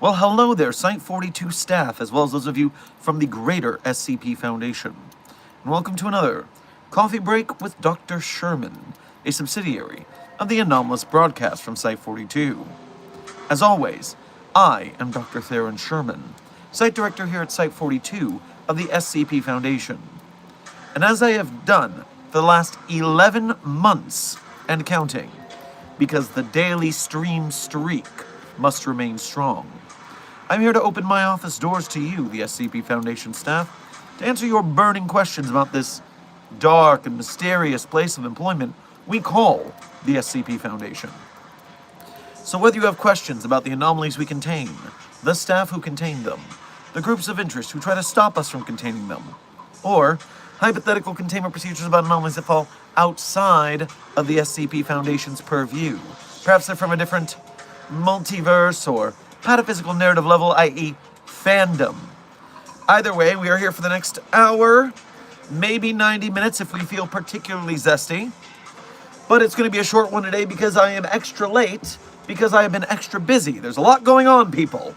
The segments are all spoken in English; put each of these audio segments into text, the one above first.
Well, hello there, Site 42 staff, as well as those of you from the greater SCP Foundation. And welcome to another Coffee Break with Dr. Sherman, a subsidiary of the anomalous broadcast from Site 42. As always, I am Dr. Theron Sherman, Site Director here at Site 42 of the SCP Foundation. And as I have done for the last 11 months and counting, because the daily stream streak must remain strong, I'm here to open my office doors to you, the SCP Foundation staff, to answer your burning questions about this dark and mysterious place of employment we call the SCP Foundation. So whether you have questions about the anomalies we contain, the staff who contain them, the groups of interest who try to stop us from containing them, or hypothetical containment procedures about anomalies that fall outside of the SCP Foundation's purview, perhaps they're from a different multiverse or pataphysical narrative level, i.e. fandom. Either way, we are here for the next hour, maybe 90 minutes if we feel particularly zesty. But it's going to be a short one today because I am extra late, because I have been extra busy. There's a lot going on, people.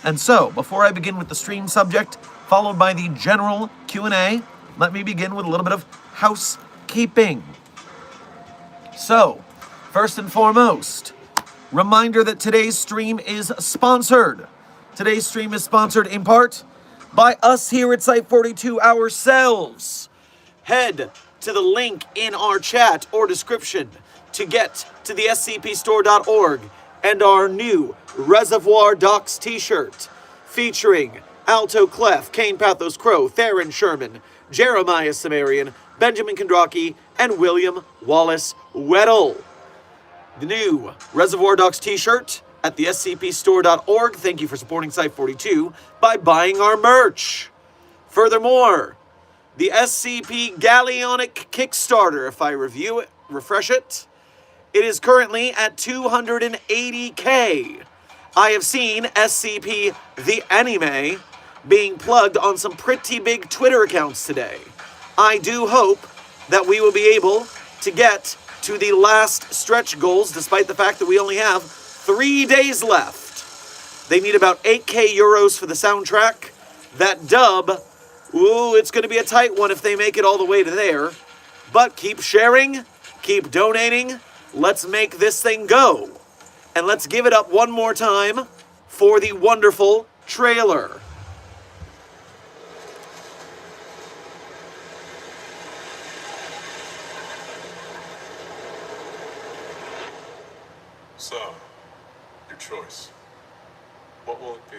And so, before I begin with the stream subject, followed by the general Q&A, let me begin with a little bit of housekeeping. So, first and foremost, reminder that today's stream is sponsored. Today's stream is sponsored in part by us here at Site 42 ourselves. Head to the link in our chat or description to get to the scpstore.org and our new Reservoir Docs t-shirt featuring Alto Clef, Kane Pathos Crow, Theron Sherman, Jeremiah Sumerian, Benjamin Kondraki, and William Wallace Weddle. The new Reservoir Docs t-shirt at the scpstore.org. Thank you for supporting Site 42 by buying our merch. Furthermore, the SCP Galleonic Kickstarter, if I refresh it, it is currently at 280K. I have seen SCP the Anime being plugged on some pretty big Twitter accounts today. I do hope that we will be able to get to the last stretch goals, despite the fact that we only have 3 days left. They need about 8K euros for the soundtrack. That dub, ooh, it's going to be a tight one if they make it all the way to there. But keep sharing, keep donating, let's make this thing go. And let's give it up one more time for the wonderful trailer. So, your choice. What will it be?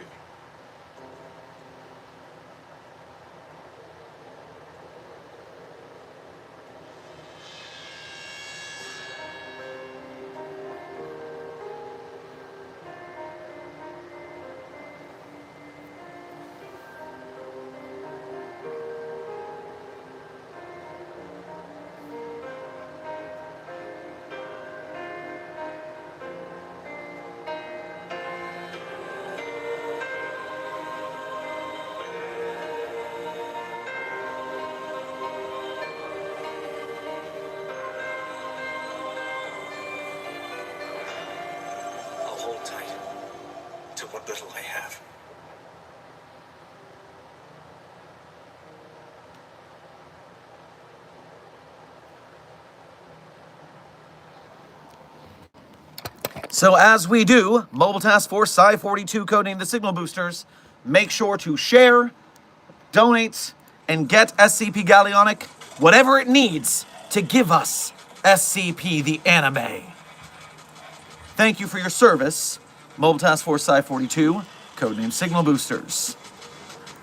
Hold tight to what little I have. So as we do, Mobile Task Force Psi 42, codenamed the Signal Boosters, make sure to share, donate, and get SCP Galleonic whatever it needs to give us SCP the Anime. Thank you for your service, Mobile Task Force Psi 42, codenamed Signal Boosters.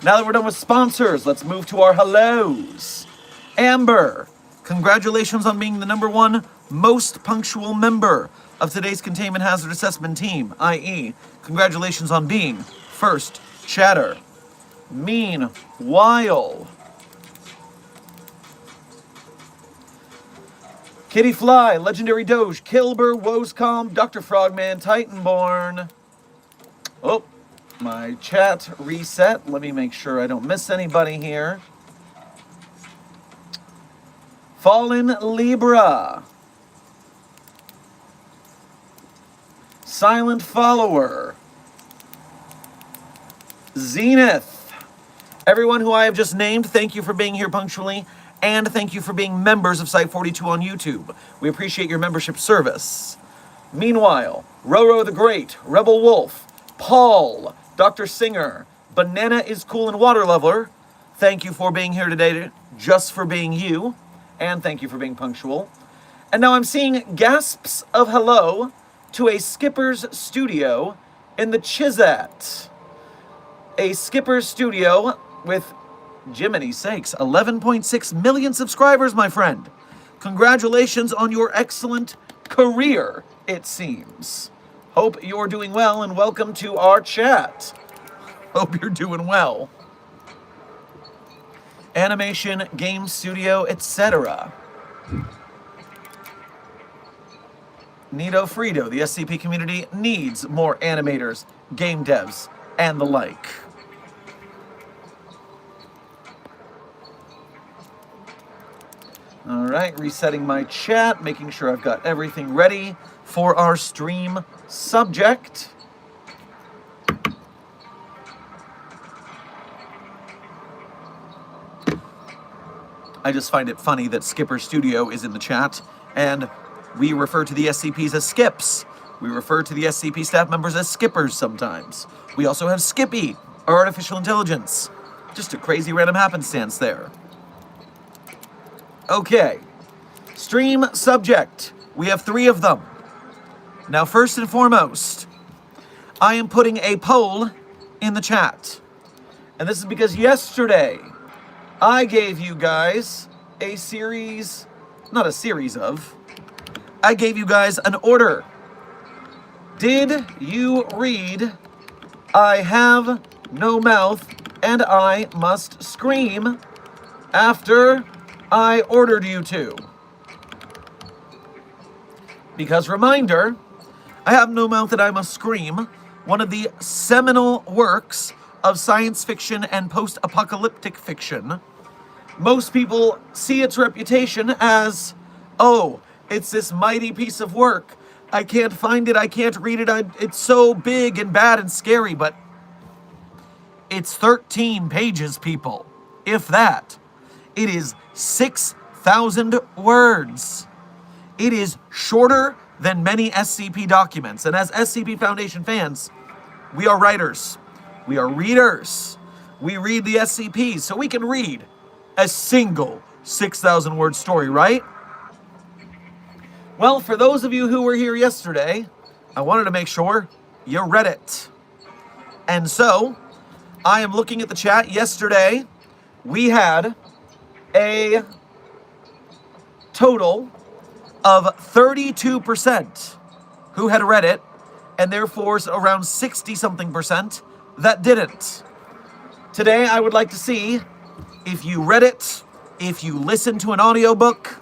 Now that we're done with sponsors, let's move to our hellos. Amber, congratulations on being the #1 most punctual member of today's Containment Hazard Assessment Team, i.e., congratulations on being first chatter. Meanwhile, Kitty Fly, Legendary Doge, Kilber, Woscom, Dr. Frogman, Titanborn. Oh, my chat reset. Let me make sure I don't miss anybody here. Fallen Libra. Silent Follower. Zenith. Everyone who I have just named, thank you for being here punctually, and thank you for being members of Site 42 on YouTube. We appreciate your membership service. Meanwhile, Roro the Great, Rebel Wolf, Paul, Dr. Singer, Banana is Cool and Water Leveler, thank you for being here today, just for being you, and thank you for being punctual. And now I'm seeing gasps of hello to a Skipper's Studio in the Chizat. A Skipper's Studio with, Jiminy sakes, 11.6 million subscribers, my friend. Congratulations on your excellent career, it seems. Hope you're doing well, and welcome to our chat. Hope you're doing well. Animation, game studio, etc. Nito Frito, the SCP community needs more animators, game devs, and the like. All right, resetting my chat, making sure I've got everything ready for our stream subject. I just find it funny that Skipper Studio is in the chat, and we refer to the SCPs as Skips. We refer to the SCP staff members as Skippers sometimes. We also have Skippy, our artificial intelligence. Just a crazy random happenstance there. Okay, stream subject. We have 3 of them. Now, first and foremost, I am putting a poll in the chat. And this is because yesterday, I gave you guys a series, not a series of, I gave you guys an order. Did you read I Have No Mouth and I Must Scream after I ordered you to? Because reminder, I Have No Mouth and I Must Scream, one of the seminal works of science fiction and post-apocalyptic fiction. Most people see its reputation as, oh, it's this mighty piece of work. I can't find it, I can't read it, it's so big and bad and scary, but it's 13 pages, people. If that. It is 6,000 words. It is shorter than many SCP documents. And as SCP Foundation fans, we are writers. We are readers. We read the SCPs, so we can read a single 6,000 word story, right? Well, for those of you who were here yesterday, I wanted to make sure you read it. And so, I am looking at the chat. Yesterday, we had a total of 32% who had read it, and therefore around 60-something% that didn't. Today, I would like to see if you read it, if you listened to an audiobook,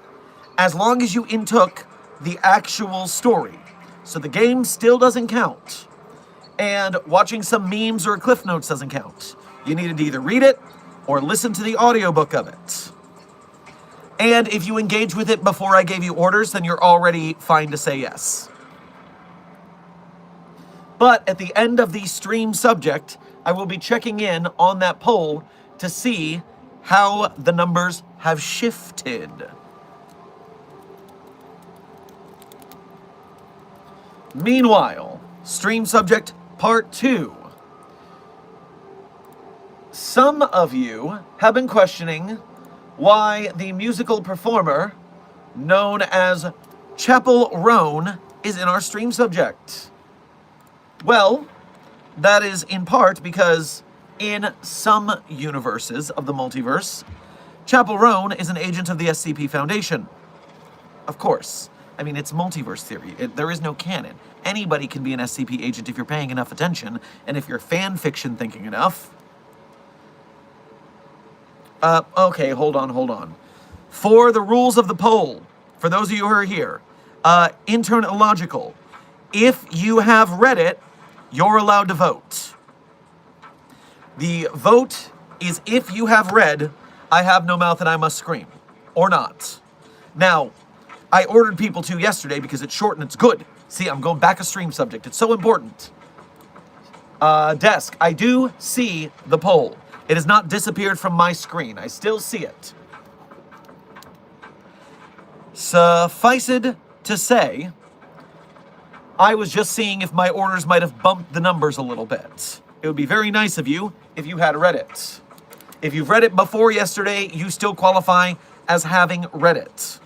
as long as you intook the actual story. So the game still doesn't count. And watching some memes or Cliff Notes doesn't count. You needed to either read it or listen to the audiobook of it. And if you engage with it before I gave you orders, then you're already fine to say yes. But at the end of the stream subject, I will be checking in on that poll to see how the numbers have shifted. Meanwhile, stream subject part 2. Some of you have been questioning why the musical performer known as Chappell Roan is in our stream subject. Well, that is in part because in some universes of the multiverse, Chappell Roan is an agent of the SCP Foundation. Of course. I mean, it's multiverse theory. There is no canon. Anybody can be an SCP agent if you're paying enough attention, and if you're fan fiction thinking enough. Okay, hold on. For the rules of the poll, for those of you who are here, intern illogical. If you have read it, you're allowed to vote. The vote is if you have read I Have No Mouth and I Must Scream, or not. Now, I ordered people to yesterday because it's short and it's good. See, I'm going back a stream subject. It's so important. Desk, I do see the poll. It has not disappeared from my screen. I still see it. Suffice it to say, I was just seeing if my orders might have bumped the numbers a little bit. It would be very nice of you if you had read it. If you've read it before yesterday, you still qualify as having read it.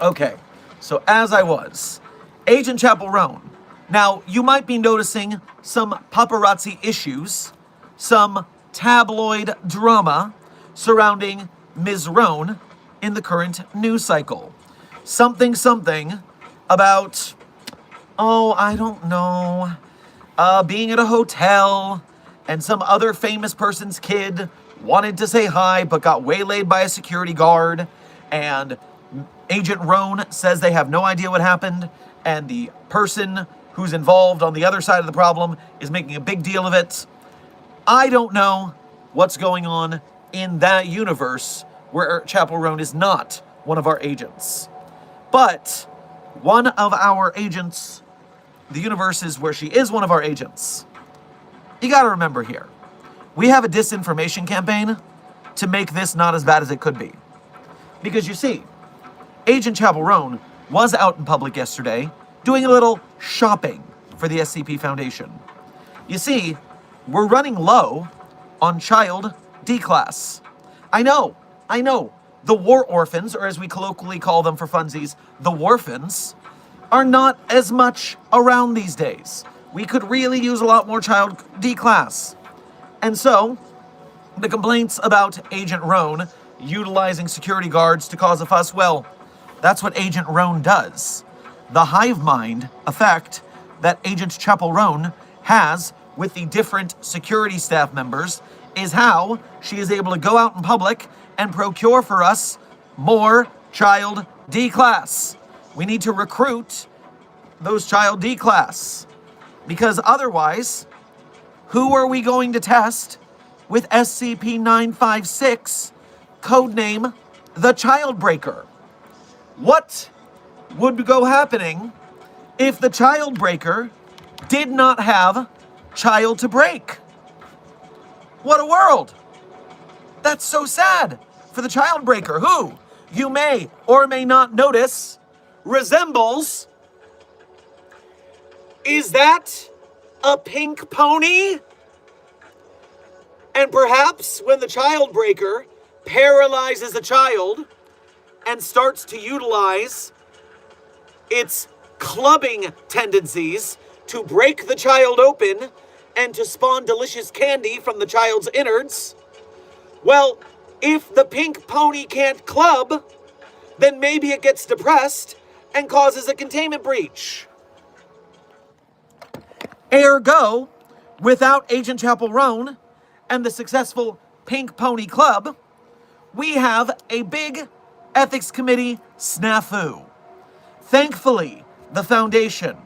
Okay, so as I was, Agent Chappell Roan. Now, you might be noticing some paparazzi issues, some tabloid drama surrounding Ms. Roan in the current news cycle. Something about, I don't know, being at a hotel and some other famous person's kid wanted to say hi but got waylaid by a security guard, and Agent Roan says they have no idea what happened, and the person who's involved on the other side of the problem is making a big deal of it. I don't know what's going on in that universe where Chappell Roan is not one of our agents. But one of our agents, the universes where she is one of our agents, you gotta remember here, we have a disinformation campaign to make this not as bad as it could be. Because you see, Agent Chappell Roan was out in public yesterday doing a little shopping for the SCP Foundation. You see, we're running low on child D-Class. I know, the war orphans, or as we colloquially call them for funsies, the warphans, are not as much around these days. We could really use a lot more child D-Class. And so, the complaints about Agent Roan utilizing security guards to cause a fuss, well, that's what Agent Roan does. The hive mind effect that Agent Chappell Roan has with the different security staff members is how she is able to go out in public and procure for us more child D-Class. We need to recruit those child D-Class, because otherwise, who are we going to test with SCP-956, codename the Childbreaker? What would go happening if the Childbreaker did not have child to break? What a world! That's so sad for the Childbreaker, who, you may or may not notice, resembles... Is that a pink pony? And perhaps when the Childbreaker paralyzes a child and starts to utilize its clubbing tendencies to break the child open and to spawn delicious candy from the child's innards, well, if the pink pony can't club, then maybe it gets depressed and causes a containment breach. Ergo, without Agent Chappell Roan and the successful Pink Pony Club, we have a big ethics committee snafu. Thankfully, the Foundation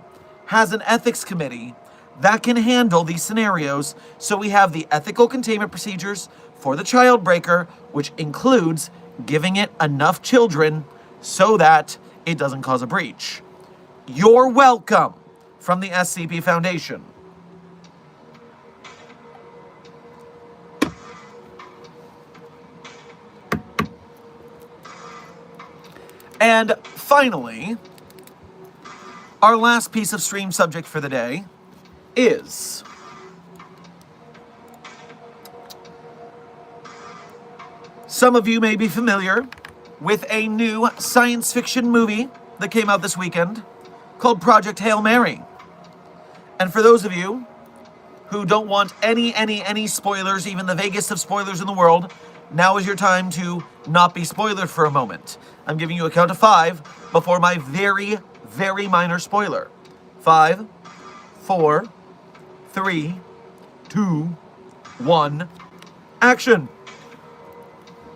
has an ethics committee that can handle these scenarios, so we have the ethical containment procedures for the Childbreaker, which includes giving it enough children so that it doesn't cause a breach. You're welcome from the SCP Foundation. And finally, our last piece of stream subject for the day is some of you may be familiar with a new science fiction movie that came out this weekend called Project Hail Mary. And for those of you who don't want any spoilers, even the vaguest of spoilers in the world, now is your time to not be spoiled for a moment. I'm giving you a count of 5 before my very, very minor spoiler. 5, 4, 3, 2, 1, action.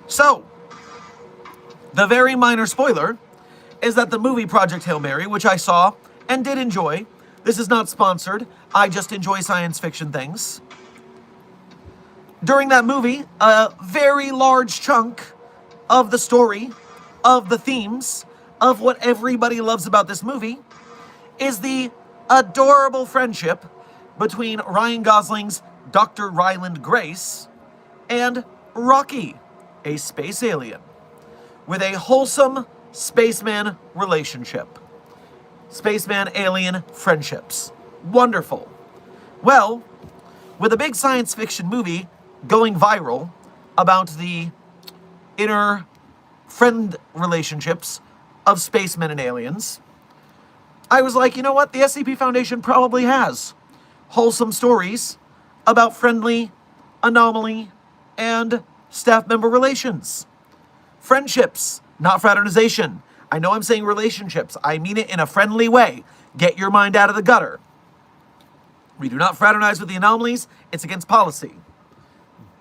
So, the very minor spoiler is that the movie Project Hail Mary, which I saw and did enjoy, this is not sponsored, I just enjoy science fiction things. During that movie, a very large chunk of the story, of the themes, of what everybody loves about this movie, is the adorable friendship between Ryan Gosling's Dr. Ryland Grace and Rocky, a space alien, with a wholesome spaceman relationship. Spaceman-alien friendships. Wonderful. Well, with a big science fiction movie going viral about the inner friend relationships of spacemen and aliens, I was like, you know what? The SCP Foundation probably has wholesome stories about friendly, anomaly, and staff member relations. Friendships, not fraternization. I know I'm saying relationships. I mean it in a friendly way. Get your mind out of the gutter. We do not fraternize with the anomalies. It's against policy.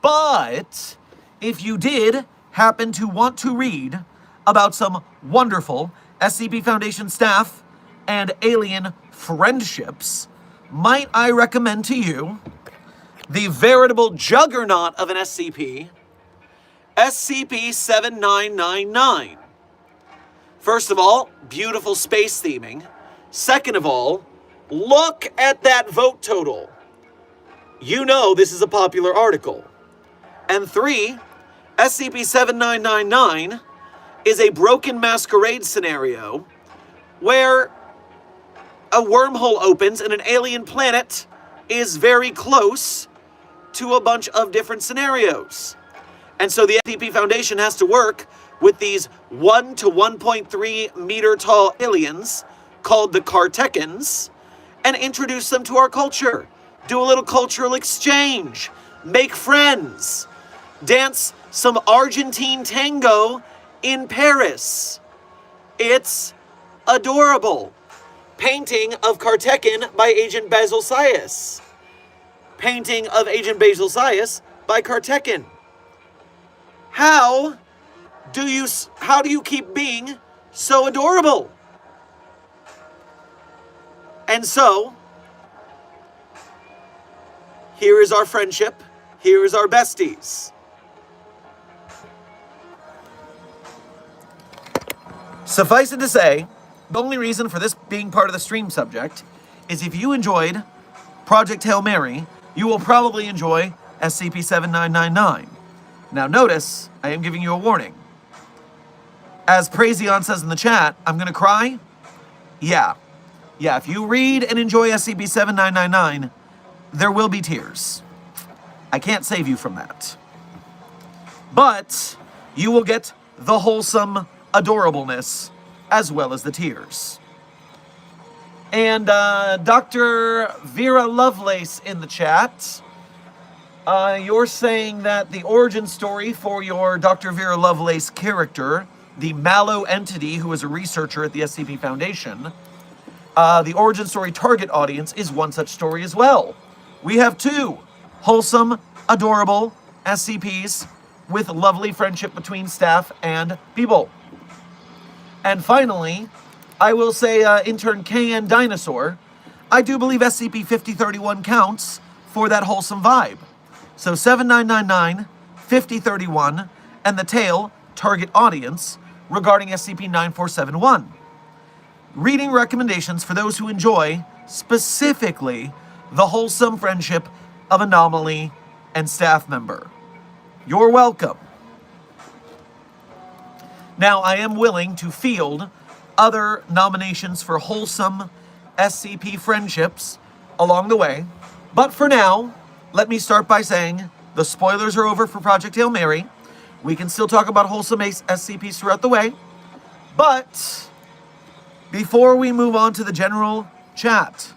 But if you did happen to want to read about some wonderful SCP Foundation staff and alien friendships, might I recommend to you the veritable juggernaut of an SCP, SCP-7999. First of all, beautiful space theming. Second of all, look at that vote total. You know this is a popular article. And 3, SCP-7999 is a broken masquerade scenario where a wormhole opens and an alien planet is very close to a bunch of different scenarios. And so the SCP Foundation has to work with these 1 to 1.3 meter tall aliens called the Kartekans and introduce them to our culture. Do a little cultural exchange. Make friends. Dance some Argentine tango in Paris. It's adorable. Painting of Kartekan by Agent Basil Sias. Painting of Agent Basil Sias by Kartekan. How do you keep being so adorable? And so, here is our friendship. Here is our besties. Suffice it to say, the only reason for this being part of the stream subject is if you enjoyed Project Hail Mary, you will probably enjoy SCP-7999. Now notice, I am giving you a warning. As Prazion says in the chat, I'm gonna cry. Yeah, if you read and enjoy SCP-7999, there will be tears. I can't save you from that. But you will get the wholesome adorableness as well as the tears. And Dr. Vera Lovelace in the chat, you're saying that the origin story for your Dr. Vera Lovelace character, the Mallow entity who is a researcher at the SCP Foundation, the origin story target audience is one such story as well. We have 2 wholesome, adorable SCPs with lovely friendship between staff and people. And finally, I will say, intern KN Dinosaur, I do believe SCP-5031 counts for that wholesome vibe. So 7999, 5031, and the tail target audience regarding SCP-9471. Reading recommendations for those who enjoy, specifically, the wholesome friendship of Anomaly and staff member. You're welcome. Now, I am willing to field other nominations for wholesome SCP friendships along the way, but for now, let me start by saying the spoilers are over for Project Hail Mary. We can still talk about wholesome SCPs throughout the way, but before we move on to the general chat,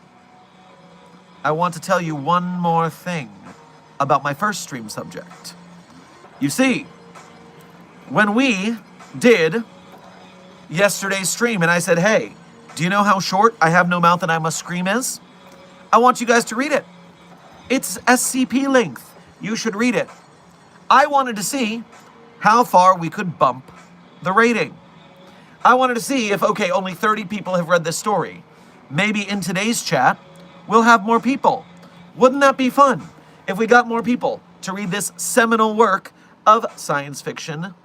I want to tell you one more thing about my first stream subject. You see, when we did yesterday's stream and I said, hey, do you know how short I Have No Mouth and I Must Scream is? I want you guys to read it. It's SCP length. You should read it. I wanted to see how far we could bump the rating. I wanted to see if, okay, only 30 people have read this story. Maybe in today's chat, we'll have more people. Wouldn't that be fun if we got more people to read this seminal work of science fiction?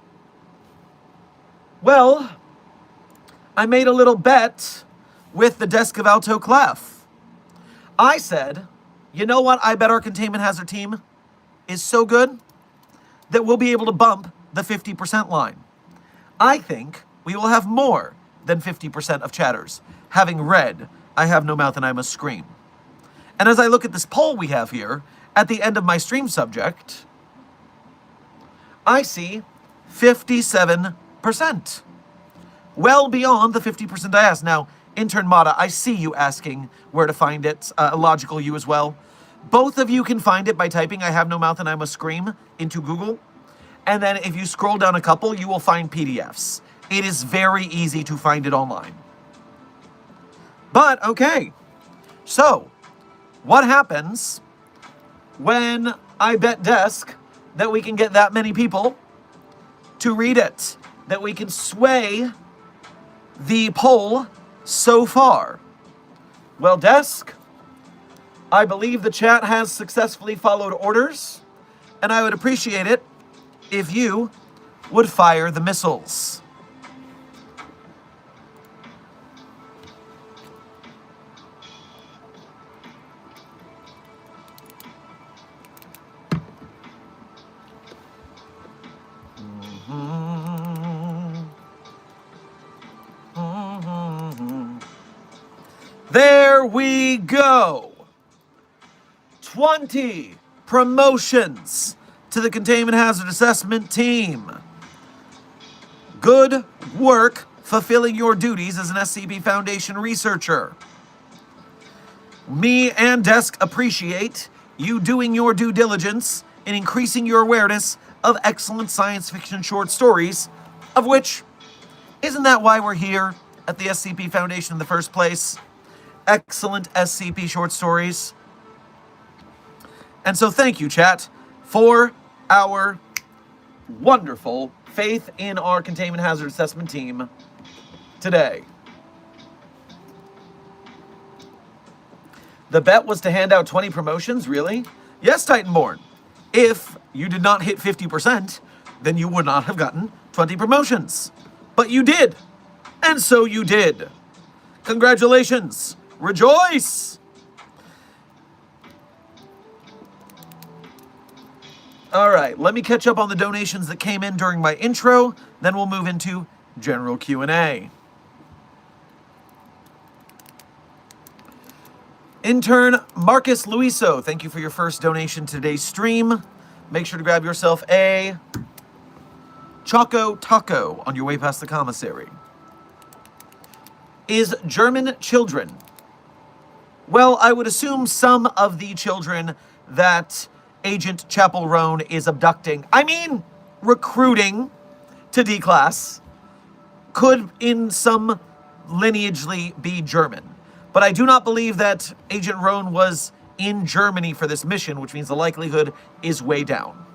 Well, I made a little bet with the Desk of Alto Clef. I said, you know what? I bet our containment hazard team is so good that we'll be able to bump the 50% line. I think we will have more than 50% of chatters having read I Have No Mouth and I Must Scream. And as I look at this poll we have here, at the end of my stream subject, I see 57%. Well beyond the 50% I asked. Now, Intern Mata, I see you asking where to find it. Logical you as well. Both of you can find it by typing I Have No Mouth and I Must Scream into Google. And then if you scroll down a couple, you will find PDFs. It is very easy to find it online. But, okay. So, what happens when I bet Desk that we can get that many people to read it? That we can sway the poll so far? Well, Desk, I believe the chat has successfully followed orders, and I would appreciate it if you would fire the missiles. There we go. 20 promotions to the Containment Hazard Assessment team. Good work fulfilling your duties as an SCP Foundation researcher. Me and Desk appreciate you doing your due diligence in increasing your awareness of excellent science fiction short stories, of which, isn't that why we're here at the SCP Foundation in the first place? Excellent SCP short stories. And so thank you, chat, for our wonderful faith in our Containment Hazard Assessment team today. The bet was to hand out 20 promotions, really? Yes, Titanborn. If you did not hit 50%, then you would not have gotten 20 promotions. But you did. And so you did. Congratulations. Rejoice! All right, let me catch up on the donations that came in during my intro, then we'll move into general Q&A. Intern Marcus Luiso, thank you for your first donation to today's stream. Make sure to grab yourself a Choco Taco on your way past the commissary. Is German children? Well, I would assume some of the children that Agent Chappell Roan is recruiting to D-Class could in some lineagely be German. But I do not believe that Agent Roan was in Germany for this mission, which means the likelihood is way down.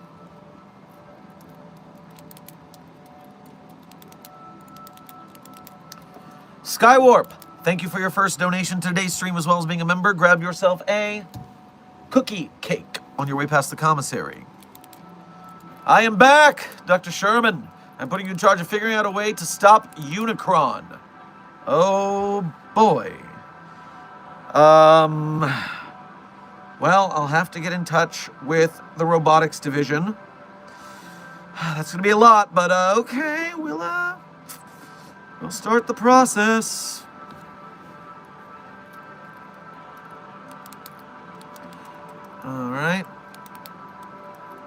Skywarp, thank you for your first donation to today's stream as well as being a member. Grab yourself a cookie cake on your way past the commissary. I am back, Dr. Sherman. I'm putting you in charge of figuring out a way to stop Unicron. Oh, boy. Well, I'll have to get in touch with the robotics division. That's gonna be a lot, but okay, we'll start the process. All right.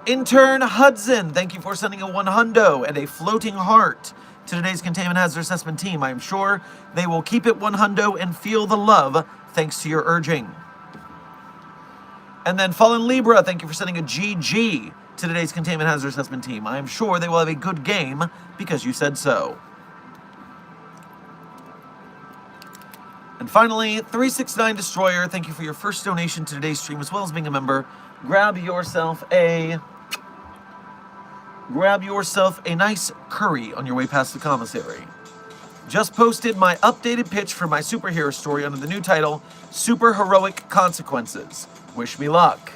Intern Hudson, thank you for sending a 100 and a floating heart to today's Containment Hazard Assessment team. I am sure they will keep it 100 and feel the love thanks to your urging. And then Fallen Libra, thank you for sending a GG to today's Containment Hazard Assessment team. I am sure they will have a good game because you said so. And finally, 369 Destroyer, thank you for your first donation to today's stream as well as being a member. Grab yourself a nice curry on your way past the commissary. Just posted my updated pitch for my superhero story under the new title, Super Heroic Consequences. Wish me luck.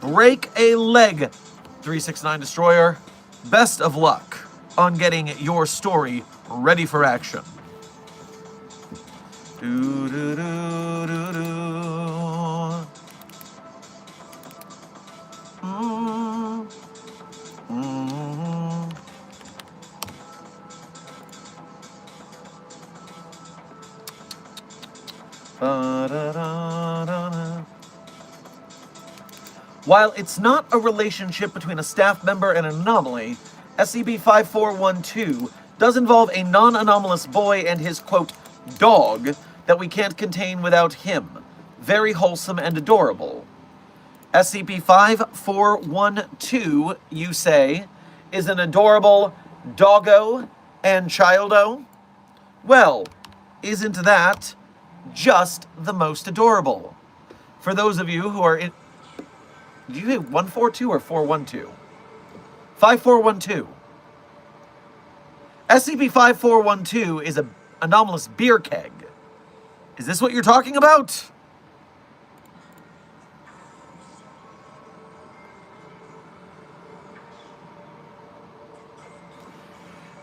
Break a leg, 369 Destroyer. Best of luck on getting your story ready for action. While it's not a relationship between a staff member and an anomaly, SCP-5412 does involve a non-anomalous boy and his, quote, dog that we can't contain without him. Very wholesome and adorable. SCP-5412, you say, is an adorable doggo and childo? Well, isn't that just the most adorable? For those of you who are in... Did you say 142 or 412? 5412. SCP-5412 is an anomalous beer keg. Is this what you're talking about?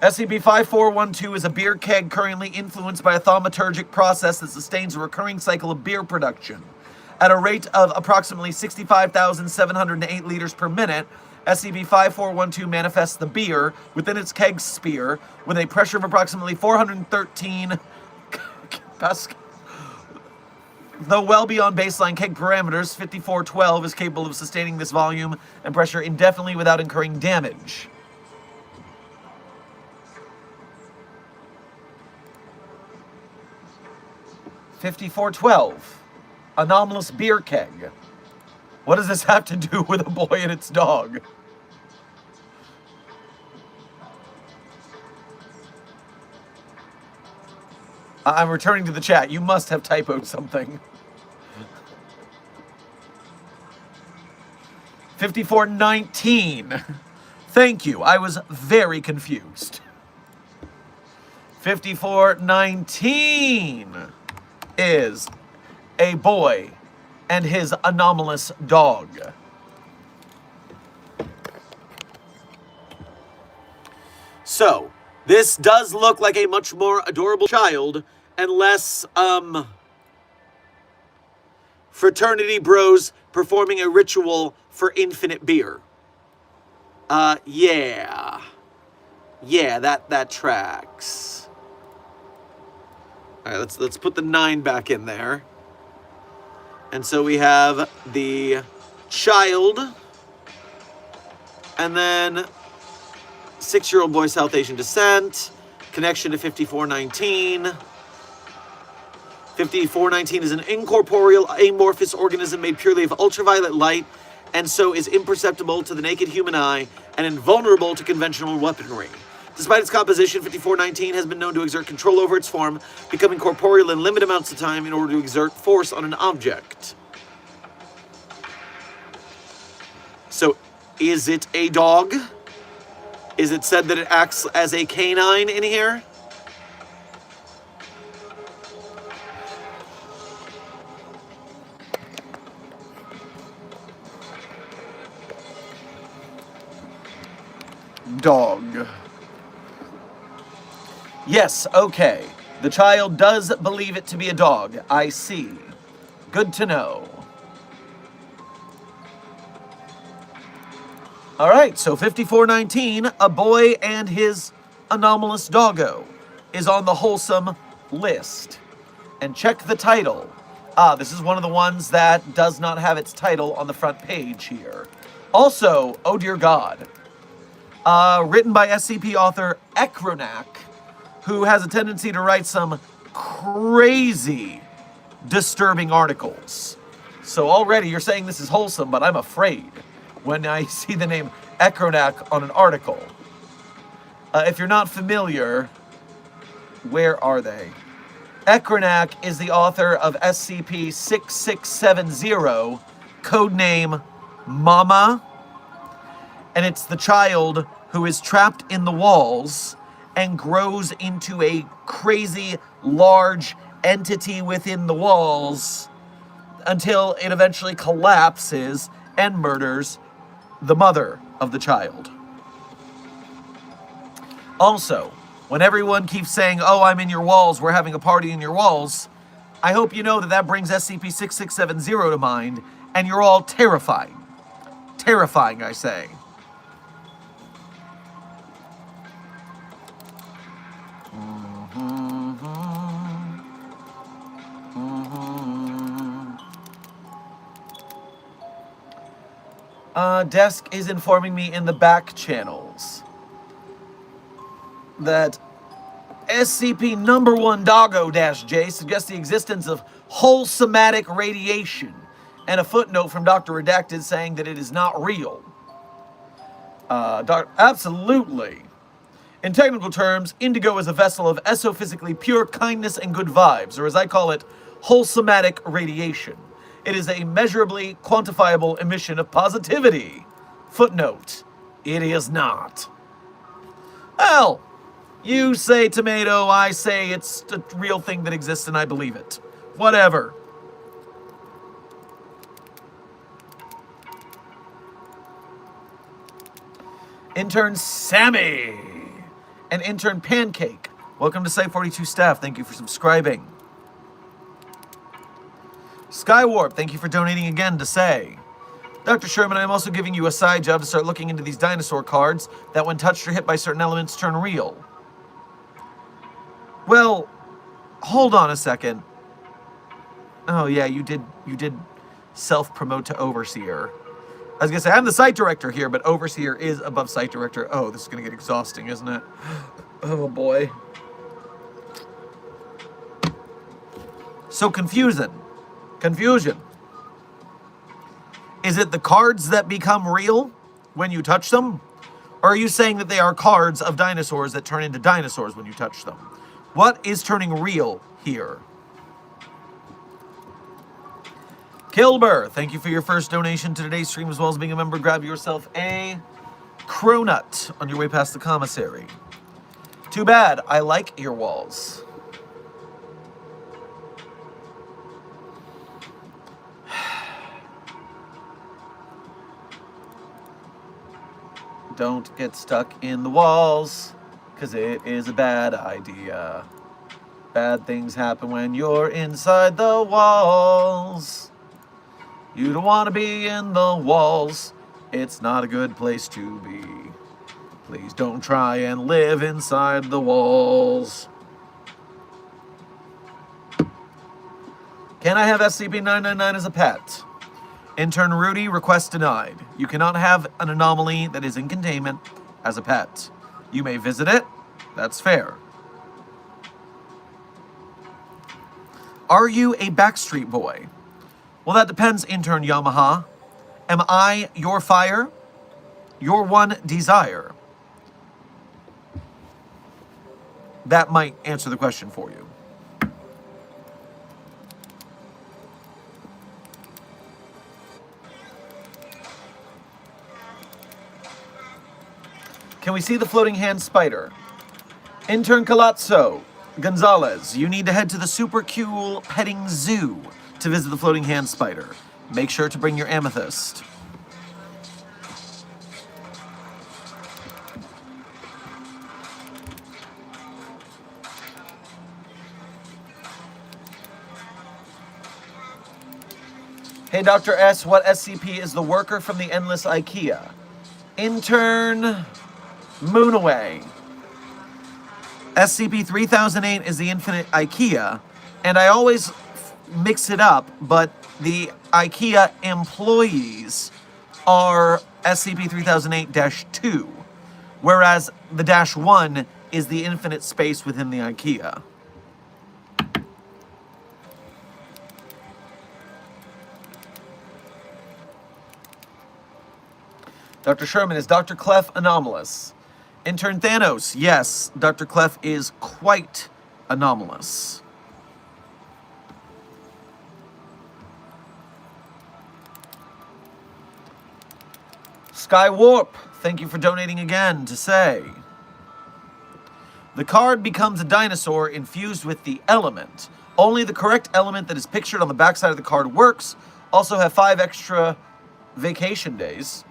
SCP-5412 is a beer keg currently influenced by a thaumaturgic process that sustains a recurring cycle of beer production. At a rate of approximately 65,708 liters per minute, SCP-5412 manifests the beer within its keg sphere with a pressure of approximately 413 pascals. Though well beyond baseline keg parameters, 5412 is capable of sustaining this volume and pressure indefinitely without incurring damage. (5412) Anomalous beer keg. What does this have to do with a boy and its dog? I'm returning to the chat. You must have typoed something. 5419. Thank you. I was very confused. 5419 is a boy and his anomalous dog. So, this does look like a much more adorable child and less, fraternity bros performing a ritual for infinite beer. Yeah. Yeah, that tracks. All right, let's put the 9 back in there. And so we have the child, and then 6-year-old boy, South Asian descent, connection to 5419. 5419 is an incorporeal, amorphous organism made purely of ultraviolet light, and so is imperceptible to the naked human eye and invulnerable to conventional weaponry. Despite its composition, 5419 has been known to exert control over its form, becoming corporeal in limited amounts of time in order to exert force on an object. So, is it a dog? Is it said that it acts as a canine in here? Dog. Yes, okay. The child does believe it to be a dog. I see. Good to know. Alright, so 5419, a boy and his anomalous doggo, is on the wholesome list. And check the title. This is one of the ones that does not have its title on the front page here. Also, oh dear God. Written by SCP author Ekronak, who has a tendency to write some crazy, disturbing articles. So already you're saying this is wholesome, but I'm afraid when I see the name Ekronak on an article. If you're not familiar, where are they? Ekronak is the author of SCP-6670, codename Mama, and it's the child who is trapped in the walls and grows into a crazy, large entity within the walls until it eventually collapses and murders the mother of the child. Also, when everyone keeps saying, oh, I'm in your walls, we're having a party in your walls, I hope you know that that brings SCP-6670 to mind, and you're all terrified. Terrifying, I say. Desk is informing me in the back channels that SCP number 1 Doggo-J suggests the existence of wholesomatic radiation, and a footnote from Dr. Redacted saying that it is not real. Absolutely. In technical terms, indigo is a vessel of esophysically pure kindness and good vibes, or as I call it, wholesomatic radiation. It is a measurably quantifiable emission of positivity. Footnote, it is not. Well, you say tomato, I say it's a real thing that exists and I believe it. Whatever. Intern Sammy and Intern Pancake. Welcome to Site 42 staff. Thank you for subscribing. Skywarp, thank you for donating again to say. Dr. Sherman, I'm also giving you a side job to start looking into these dinosaur cards that when touched or hit by certain elements turn real. Well, hold on a second. Oh yeah, you did self-promote to Overseer. I was gonna say, I'm the site director here, but Overseer is above site director. Oh, this is gonna get exhausting, isn't it? Oh boy. So Confusion. Is it the cards that become real when you touch them? Or are you saying that they are cards of dinosaurs that turn into dinosaurs when you touch them? What is turning real here? Kilber, thank you for your first donation to today's stream, as well as being a member. Grab yourself a cronut on your way past the commissary. Too bad, I like ear walls. Don't get stuck in the walls, because it is a bad idea. Bad things happen when you're inside the walls. You don't want to be in the walls. It's not a good place to be. Please don't try and live inside the walls. Can I have SCP-999 as a pet? Intern Rudy, request denied. You cannot have an anomaly that is in containment as a pet. You may visit it. That's fair. Are you a Backstreet Boy? Well, that depends, Intern Yamaha. Am I your fire? Your one desire? That might answer the question for you. Can we see the floating hand spider? Intern Calazzo Gonzalez, you need to head to the Super Cool Petting Zoo to visit the floating hand spider. Make sure to bring your amethyst. Hey, Dr. S, what SCP is the worker from the Endless IKEA? Intern Moonaway. SCP-3008 is the Infinite IKEA, and I always mix it up, but the IKEA employees are SCP-3008-2, whereas the -1 is the infinite space within the IKEA. Dr. Sherman, is Dr. Clef anomalous? Intern Thanos, yes, Dr. Clef is quite anomalous. Skywarp, thank you for donating again to say. The card becomes a dinosaur infused with the element. Only the correct element that is pictured on the backside of the card works. Also have 5 extra vacation days.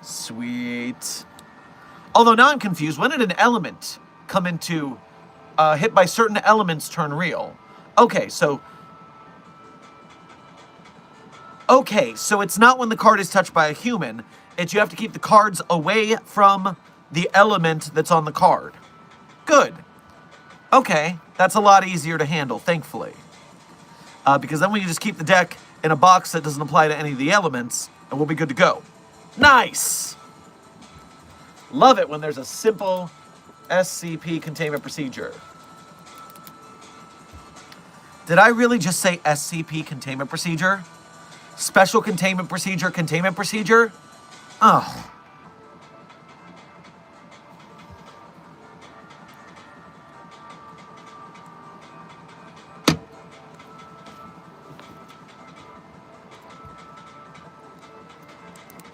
Sweet. Although now I'm confused, when did an element come into, hit by certain elements turn real? Okay, so it's not when the card is touched by a human, it's you have to keep the cards away from the element that's on the card. Good. Okay, that's a lot easier to handle, thankfully. Because then we can just keep the deck in a box that doesn't apply to any of the elements, and we'll be good to go. Nice! Love it when there's a simple SCP containment procedure. Did I really just say SCP containment procedure? Special containment procedure, containment procedure? Oh.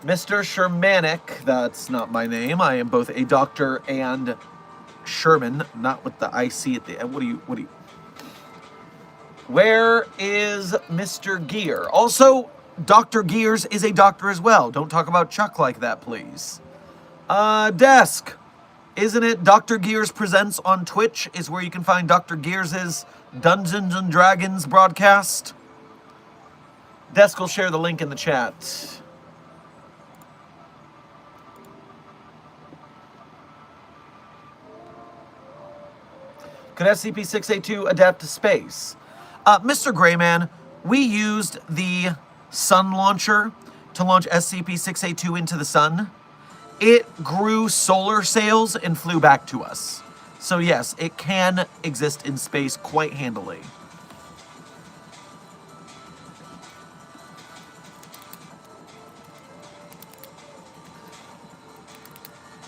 Mr. Shermanic, that's not my name. I am both a doctor and Sherman, not with the IC at the end. What do you? Where is Mr. Gear? Also, Dr. Gears is a doctor as well. Don't talk about Chuck like that, please. Desk. Isn't it Dr. Gears Presents on Twitch is where you can find Dr. Gears' Dungeons and Dragons broadcast? Desk will share the link in the chat. Could SCP-682 adapt to space? Mr. Grayman, we used the sun launcher to launch SCP-682 into the sun. It grew solar sails and flew back to us. So yes, it can exist in space quite handily.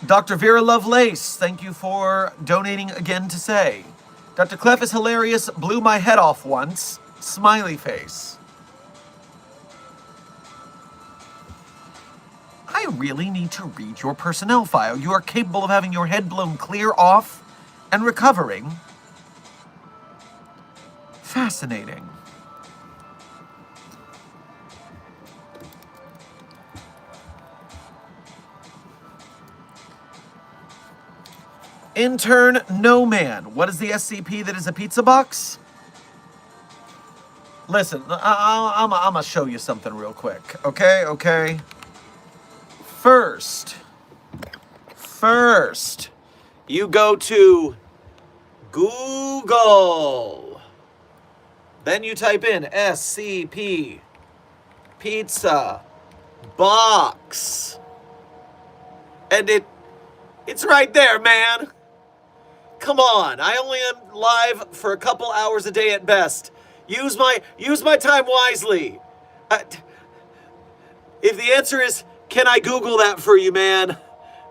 Dr. Vera Lovelace, thank you for donating again to say. Dr. Clef is hilarious, blew my head off once. Smiley face. I really need to read your personnel file. You are capable of having your head blown clear off and recovering. Fascinating. Intern No Man. What is the SCP that is a pizza box? Listen, I'm gonna show you something real quick. Okay? First, you go to Google. Then you type in SCP pizza box. And it's right there, man. Come on, I only am live for a couple hours a day at best. Use my time wisely. If the answer is, can I Google that for you, man?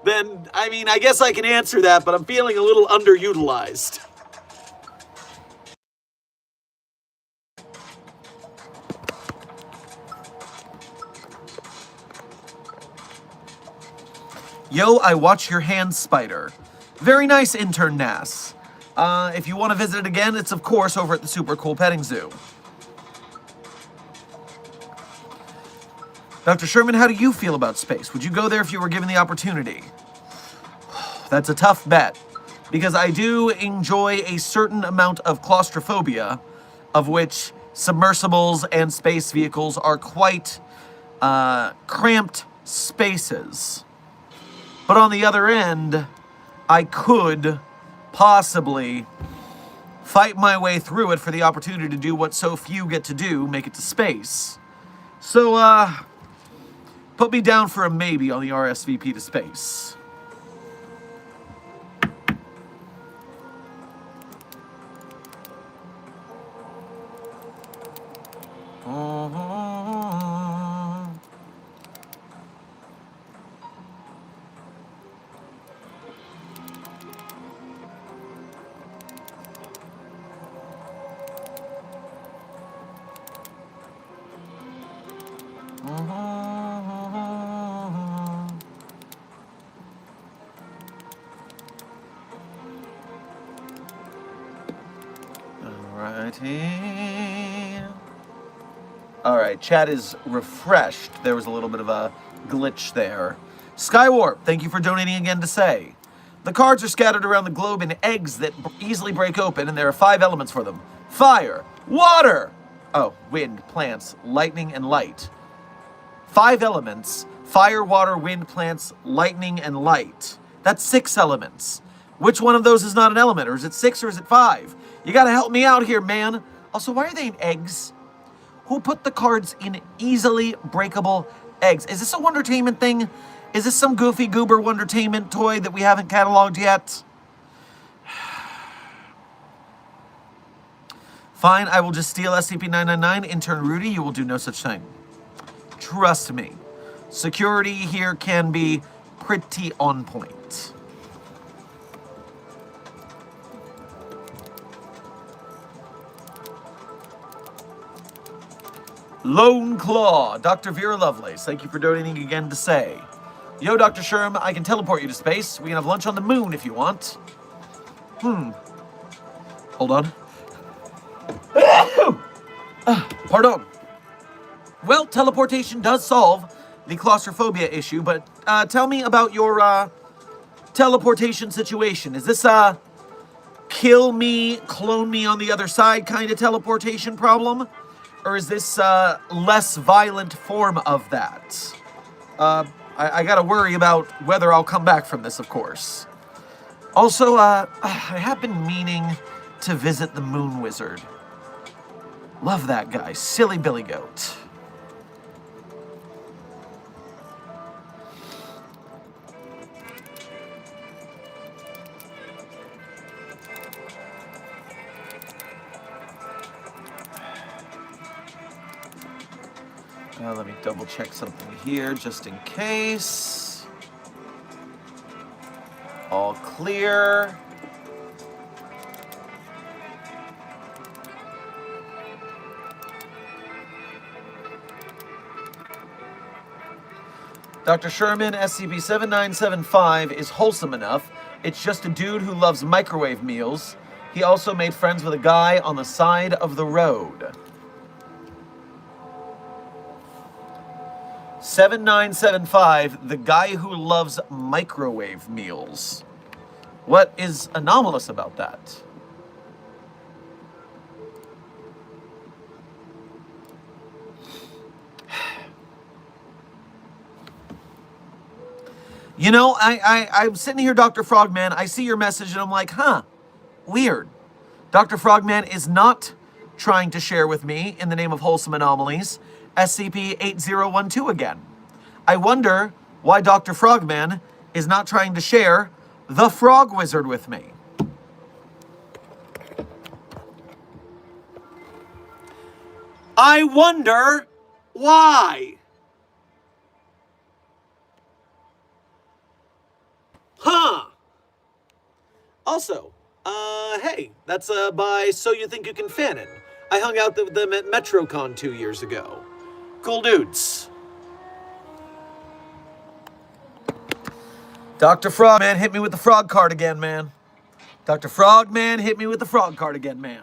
Then, I guess I can answer that, but I'm feeling a little underutilized. Yo, I watch your hand, Spider. Very nice, Intern Nass. If you want to visit it again, it's of course over at the Super Cool Petting Zoo. Dr. Sherman, how do you feel about space? Would you go there if you were given the opportunity? That's a tough bet, because I do enjoy a certain amount of claustrophobia, of which submersibles and space vehicles are quite cramped spaces. But on the other end, I could possibly fight my way through it for the opportunity to do what so few get to do, make it to space. So, put me down for a maybe on the RSVP to space. Alright, chat is refreshed. There was a little bit of a glitch there. Skywarp, thank you for donating again to say. The cards are scattered around the globe in eggs that easily break open, and there are 5 elements for them. Fire, water, wind, plants, lightning, and light. 5 elements. Fire, water, wind, plants, lightning, and light. That's 6 elements. Which one of those is not an element? Or is it 6 or is it 5? You gotta help me out here, man. Also, why are they in eggs? Who put the cards in easily breakable Eggs. Is this a Wondertainment thing? Is this some goofy goober Wondertainment toy that we haven't cataloged yet? Fine, I will just steal SCP-999. Intern Rudy, you will do no such thing. Trust me. Security here can be pretty on point. Lone Claw, Dr. Vera Lovelace, thank you for donating again to say. Yo, Dr. Sherm, I can teleport you to space. We can have lunch on the moon if you want. Hold on. Pardon. Well, teleportation does solve the claustrophobia issue, but tell me about your teleportation situation. Is this a kill me, clone me on the other side kind of teleportation problem? Or is this a less violent form of that? I gotta worry about whether I'll come back from this, of course. Also, I have been meaning to visit the Moon Wizard. Love that guy, silly Billy Goat. Let me double check something here just in case. All clear. Dr. Sherman, SCP-7975 is wholesome enough. It's just a dude who loves microwave meals. He also made friends with a guy on the side of the road. 7975, the guy who loves microwave meals. What is anomalous about that? You know, I'm sitting here, Dr. Frogman. I see your message and I'm like, huh, weird. Dr. Frogman is not trying to share with me, in the name of Wholesome Anomalies, SCP-8012 again. I wonder why Dr. Frogman is not trying to share the Frog Wizard with me. I wonder why. Huh. Also, hey, that's by So You Think You Can Fanon. I hung out with them at MetroCon 2 years ago. Cool dudes. Dr. Frogman hit me with the frog card again, man. Dr. Frogman hit me with the frog card again, man.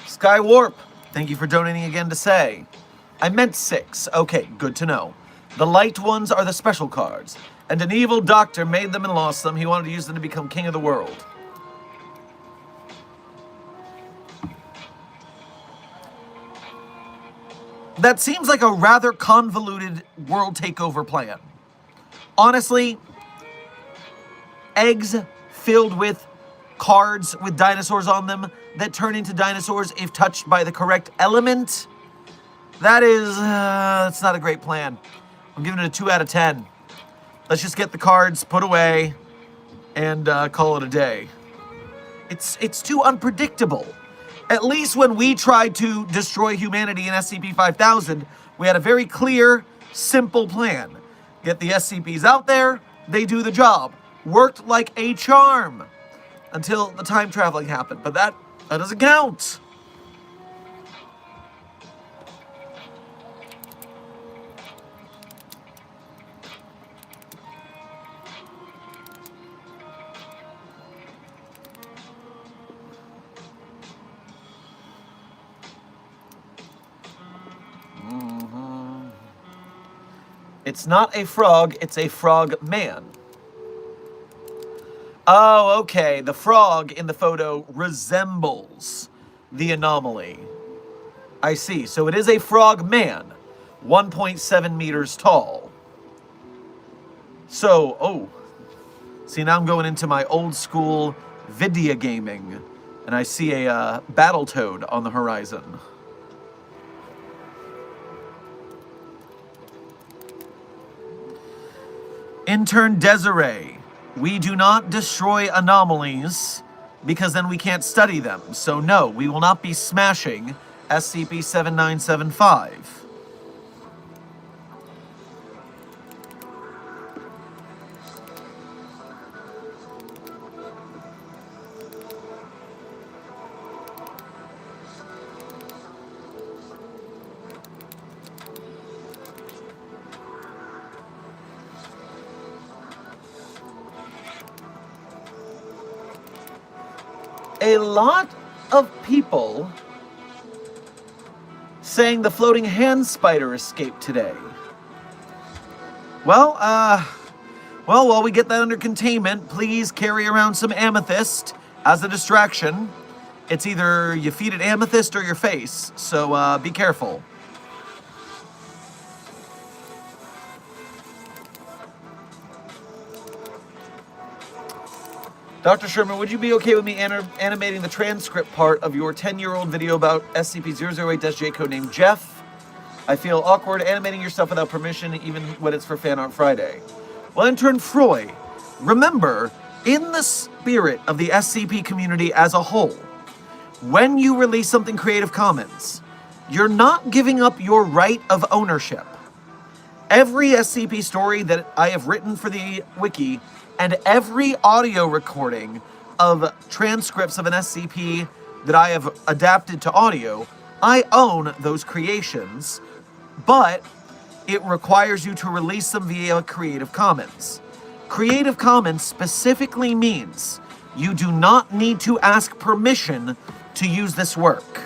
Skywarp, thank you for donating again to say. I meant 6. Okay, good to know. The light ones are the special cards, and an evil doctor made them and lost them. He wanted to use them to become king of the world. That seems like a rather convoluted world takeover plan. Honestly, eggs filled with cards with dinosaurs on them that turn into dinosaurs if touched by the correct element. That's not a great plan. I'm giving it a 2 out of 10. Let's just get the cards put away and call it a day. It's too unpredictable. At least when we tried to destroy humanity in SCP-5000, we had a very clear, simple plan. Get the SCPs out there, they do the job. Worked like a charm. Until the time traveling happened, but that doesn't count. It's not a frog, it's a frog man. Oh, okay. The frog in the photo resembles the anomaly. I see. So it is a frog man, 1.7 meters tall. So, oh. See, now I'm going into my old school video gaming, and I see a Battletoad on the horizon. Intern Desiree, we do not destroy anomalies because then we can't study them. So no, we will not be smashing SCP-7975. A lot of people saying the floating hand spider escaped today. Well, while we get that under containment, please carry around some amethyst as a distraction. It's either you feed it amethyst or your face, so be careful. Dr. Sherman, would you be okay with me animating the transcript part of your 10-year-old video about SCP-008-J codenamed Jeff? I feel awkward animating your stuff without permission, even when it's for Fan Art Friday. Well, Intern Froy, remember, in the spirit of the SCP community as a whole, when you release something Creative Commons, you're not giving up your right of ownership. Every SCP story that I have written for the wiki and every audio recording of transcripts of an SCP that I have adapted to audio, I own those creations, but it requires you to release them via Creative Commons. Creative Commons specifically means you do not need to ask permission to use this work.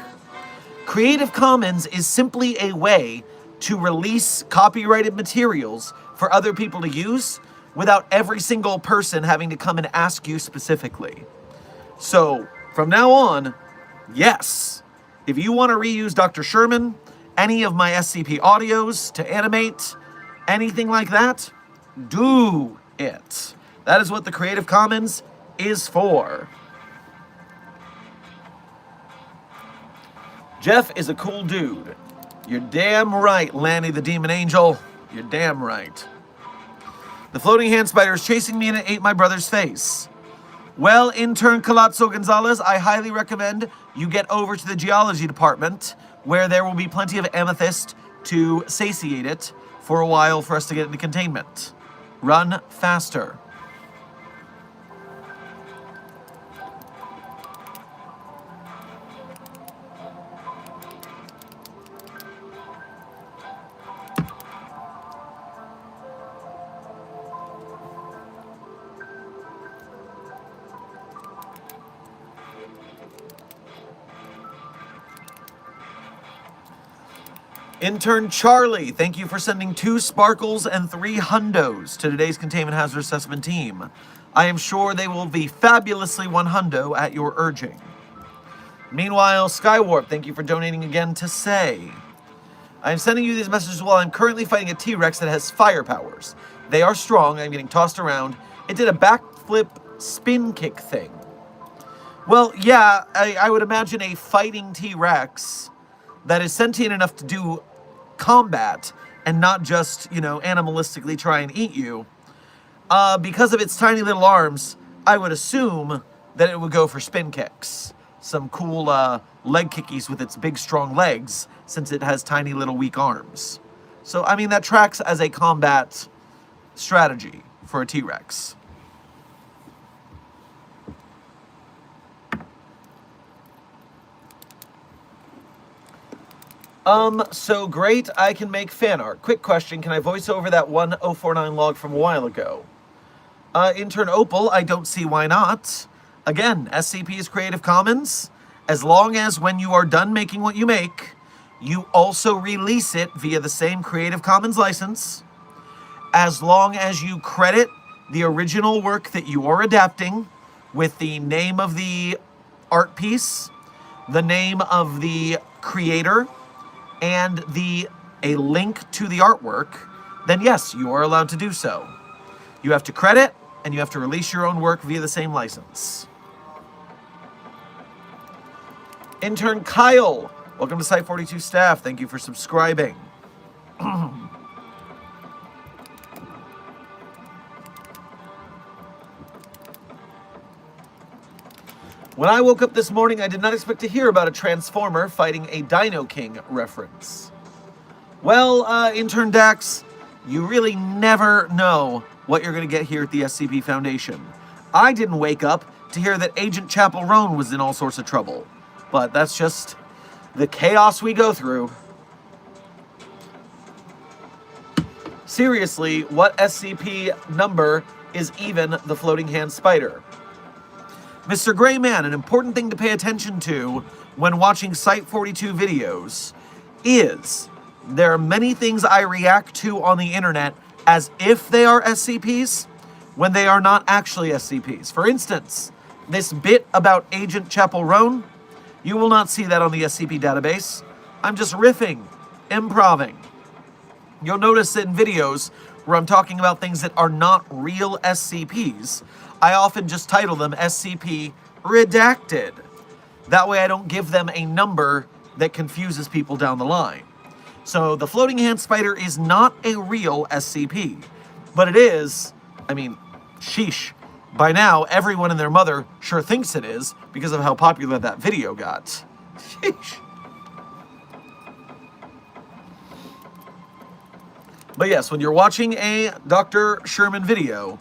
Creative Commons is simply a way to release copyrighted materials for other people to use without every single person having to come and ask you specifically. So, from now on, yes, if you want to reuse Dr. Sherman, any of my SCP audios to animate, anything like that, do it. That is what the Creative Commons is for. Jeff is a cool dude. You're damn right, Lanny the Demon Angel. You're damn right. The floating hand spider is chasing me and it ate my brother's face. Well, Intern Colazzo Gonzalez, I highly recommend you get over to the geology department where there will be plenty of amethyst to satiate it for a while for us to get into containment. Run faster. Intern Charlie, thank you for sending 2 sparkles and 3 hundos to today's Containment Hazard Assessment team. I am sure they will be fabulously 1 hundo at your urging. Meanwhile, Skywarp, thank you for donating again to say, I am sending you these messages while I'm currently fighting a T-Rex that has fire powers. They are strong, I'm getting tossed around. It did a backflip spin kick thing. Well, yeah, I would imagine a fighting T-Rex that is sentient enough to do combat and not just, animalistically try and eat you. Because of its tiny little arms, I would assume that it would go for spin kicks. Some cool leg kickies with its big strong legs, since it has tiny little weak arms. So, I mean, that tracks as a combat strategy for a T-Rex. So great, I can make fan art. Quick question, can I voice over that 1049 log from a while ago? Intern Opal, I don't see why not. Again, SCP is Creative Commons. As long as when you are done making what you make, you also release it via the same Creative Commons license. As long as you credit the original work that you are adapting with the name of the art piece, the name of the creator and a link to the artwork, then yes, you are allowed to do so. You have to credit, and you have to release your own work via the same license. Intern Kyle, welcome to Site 42 staff. Thank you for subscribing. When I woke up this morning, I did not expect to hear about a Transformer fighting a Dino King reference. Well, Intern Dax, you really never know what you're going to get here at the SCP Foundation. I didn't wake up to hear that Agent Chappell Roan was in all sorts of trouble, but that's just the chaos we go through. Seriously, what SCP number is even the Floating Hand Spider? Mr. Grayman, an important thing to pay attention to when watching Site 42 videos is there are many things I react to on the internet as if they are SCPs when they are not actually SCPs. For instance, this bit about Agent Chappell Roan, you will not see that on the SCP database. I'm just riffing, improving. You'll notice in videos where I'm talking about things that are not real SCPs, I often just title them SCP Redacted. That way I don't give them a number that confuses people down the line. So the Floating Hand Spider is not a real SCP, but it is, I mean, sheesh. By now, everyone and their mother sure thinks it is because of how popular that video got. Sheesh. But yes, when you're watching a Dr. Sherman video,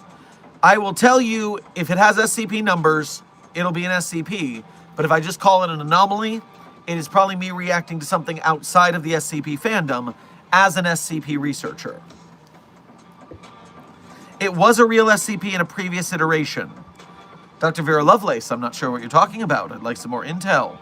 I will tell you if it has SCP numbers, it'll be an SCP. But if I just call it an anomaly, it is probably me reacting to something outside of the SCP fandom as an SCP researcher. It was a real SCP in a previous iteration. Dr. Vera Lovelace, I'm not sure what you're talking about. I'd like some more intel.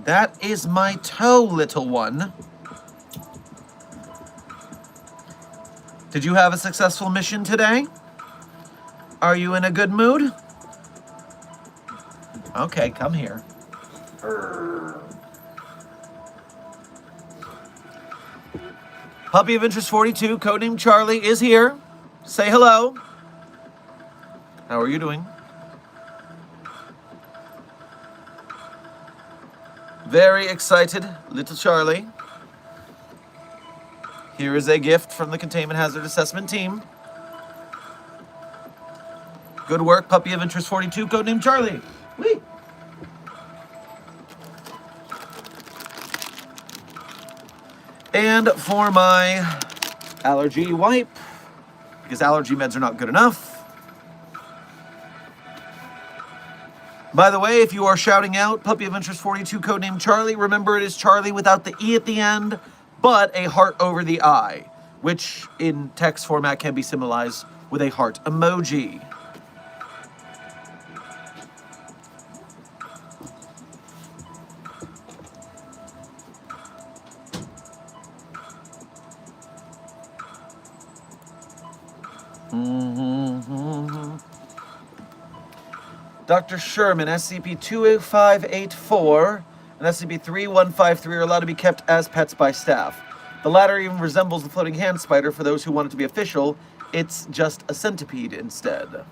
That is my toe, little one. Did you have a successful mission today? Are you in a good mood? Okay, come here. Puppy of Interest 42, codename Charlie, is here. Say hello. How are you doing? Very excited, little Charlie. Here is a gift from the Containment Hazard Assessment Team. Good work, Puppy of Interest 42, codename Charlie. Whee! And for my allergy wipe, because allergy meds are not good enough. By the way, if you are shouting out Puppy of Interest 42, codename Charlie, remember it is Charlie without the E at the end, but a heart over the I, which in text format can be symbolized with a heart emoji. Dr. Sherman, SCP-20584 and SCP-3153 are allowed to be kept as pets by staff. The latter even resembles the Floating Hand Spider. For those who want it to be official, it's just a centipede instead.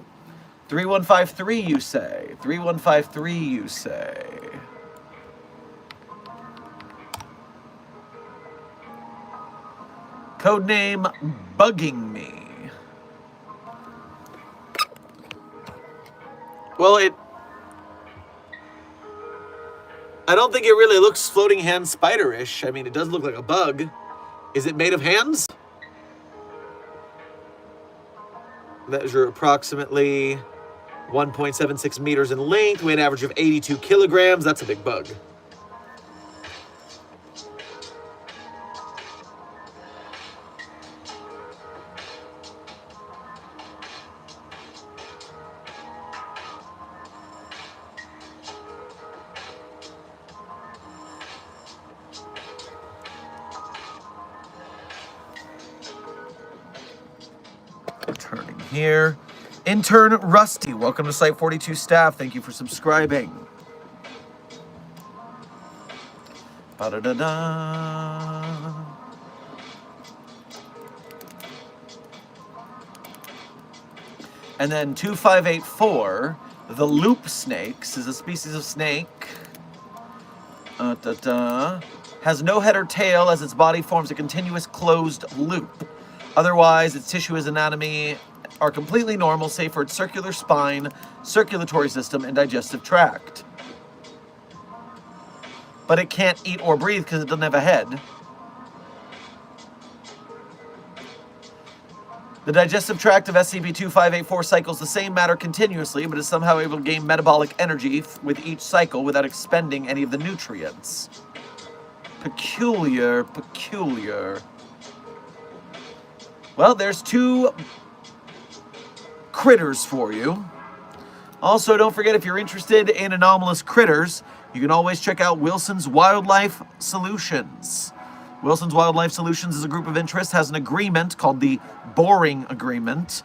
3153, you say. 3153, you say. Codename Bugging Me. Well, I don't think it really looks floating hand spider-ish. I mean, it does look like a bug. Is it made of hands? Measure approximately 1.76 meters in length, weigh an average of 82 kilograms. That's a big bug. Turning here. Intern Rusty, welcome to Site 42 staff. Thank you for subscribing. Ba-da-da-da. And then 2584, the loop snakes, is a species of snake. Has no head or tail as its body forms a continuous closed loop. Otherwise, its tissue and anatomy are completely normal, save for its circular spine, circulatory system, and digestive tract. But it can't eat or breathe because it doesn't have a head. The digestive tract of SCP-2584 cycles the same matter continuously, but is somehow able to gain metabolic energy with each cycle without expending any of the nutrients. Peculiar, peculiar. Well, there's 2 critters for you. Also, don't forget, if you're interested in anomalous critters, you can always check out Wilson's Wildlife Solutions. Wilson's Wildlife Solutions is a group of interest, has an agreement called the Boring Agreement,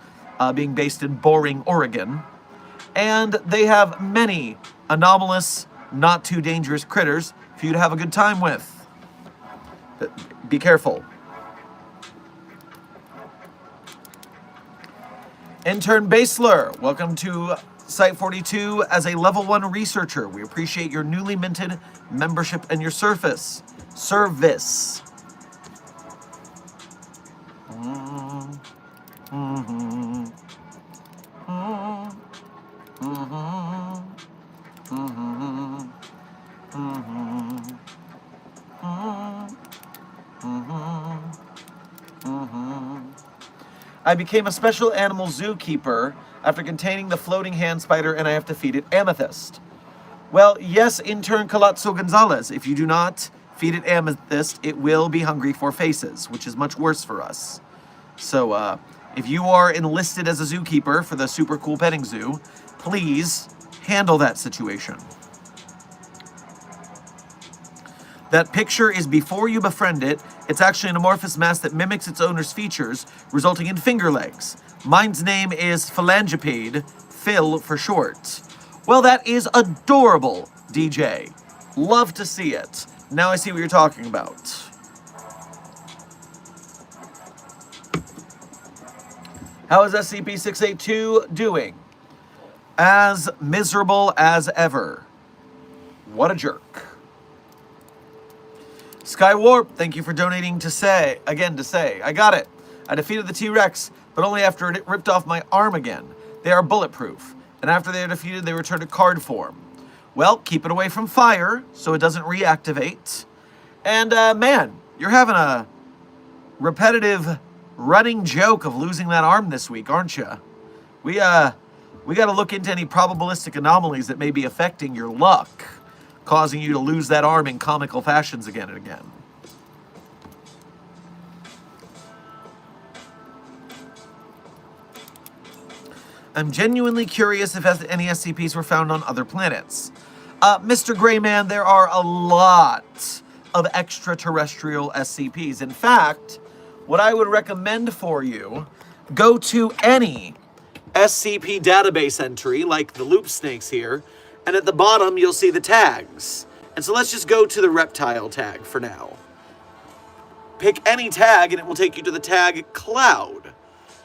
being based in Boring, Oregon. And they have many anomalous, not too dangerous critters for you to have a good time with. But be careful. Intern Basler, welcome to Site 42 as a Level 1 researcher. We appreciate your newly minted membership and your service. Service. I became a special animal zookeeper after containing the floating hand spider, and I have to feed it amethyst. Well, yes, intern Colazzo Gonzalez, if you do not feed it amethyst, it will be hungry for faces, which is much worse for us. So, if you are enlisted as a zookeeper for the super cool petting zoo, please handle that situation. That picture is before you befriend it. It's actually an amorphous mass that mimics its owner's features, resulting in finger legs. Mine's name is Phalangipede, Phil for short. Well, that is adorable, DJ. Love to see it. Now I see what you're talking about. How is SCP-682 doing? As miserable as ever. What a jerk. Skywarp, thank you for donating to say. I got it. I defeated the T-Rex, but only after it ripped off my arm again. They are bulletproof, and after they are defeated, they return to card form. Well, keep it away from fire, so it doesn't reactivate. And, man, you're having a repetitive running joke of losing that arm this week, aren't you? We got to look into any probabilistic anomalies that may be affecting your luck, causing you to lose that arm in comical fashions again and again. I'm genuinely curious if any SCPs were found on other planets. Mr. Grayman, there are a lot of extraterrestrial SCPs. In fact, what I would recommend for you, go to any SCP database entry, like the loop snakes here, and at the bottom you'll see the tags. And so let's just go to the reptile tag for now. Pick any tag and it will take you to the tag cloud.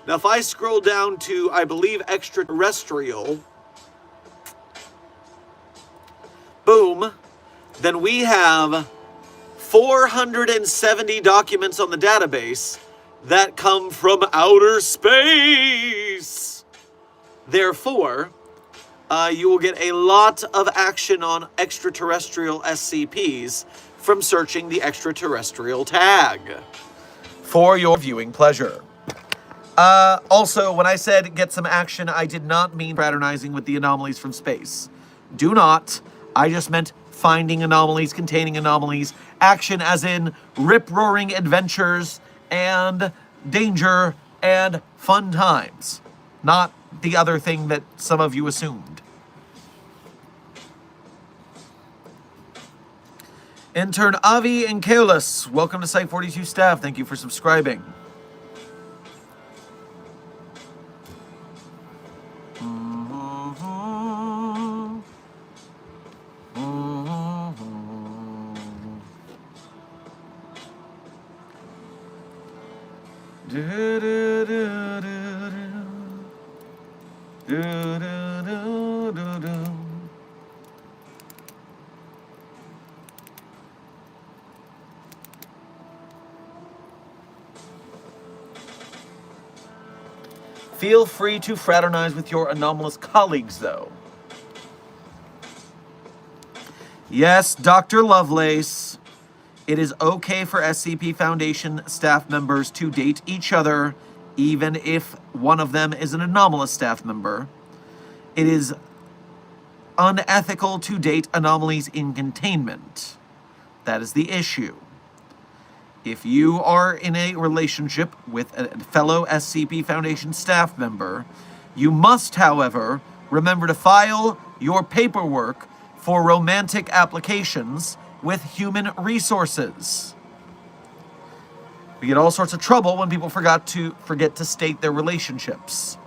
Now if I scroll down to, I believe, extraterrestrial, boom, then we have 470 documents on the database that come from outer space. Therefore, you will get a lot of action on extraterrestrial SCPs from searching the extraterrestrial tag for your viewing pleasure. Also, when I said get some action, I did not mean fraternizing with the anomalies from space. Do not. I just meant finding anomalies, containing anomalies, action as in rip-roaring adventures and danger and fun times. Not the other thing that some of you assumed. Intern Avi and Kaolis, welcome to Site 42 staff. Thank you for subscribing. Feel free to fraternize with your anomalous colleagues, though. Yes, Dr. Lovelace. It is okay for SCP Foundation staff members to date each other, even if one of them is an anomalous staff member. It is unethical to date anomalies in containment. That is the issue. If you are in a relationship with a fellow SCP Foundation staff member, you must, however, remember to file your paperwork for romantic applications with human resources. We get all sorts of trouble when people forget to state their relationships.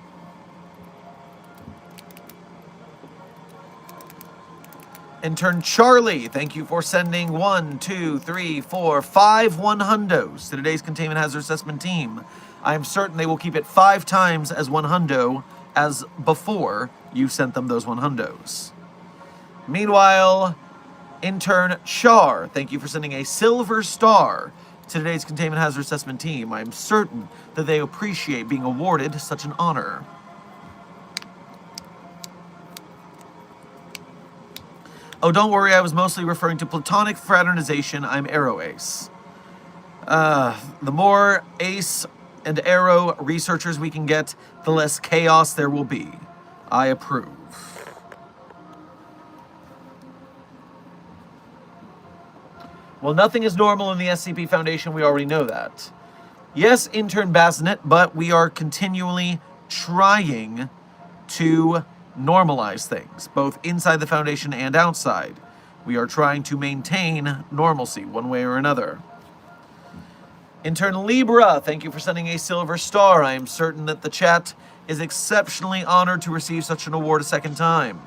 Intern Charlie, thank you for sending 1, 2, 3, 4, 5 100s to today's Containment Hazard Assessment team. I am certain they will keep it 5 times as 100 as before you sent them those 100s. Meanwhile, Intern Char, thank you for sending a silver star to today's Containment Hazard Assessment team. I am certain that they appreciate being awarded such an honor. Oh, don't worry, I was mostly referring to platonic fraternization. I'm Arrow Ace. The more Ace and Arrow researchers we can get, the less chaos there will be. I approve. Well, nothing is normal in the SCP Foundation, we already know that. Yes, Intern Bassinet, but we are continually trying to normalize things, both inside the Foundation and outside. We are trying to maintain normalcy one way or another. Intern Libra, thank you for sending a silver star. I am certain that the chat is exceptionally honored to receive such an award a second time.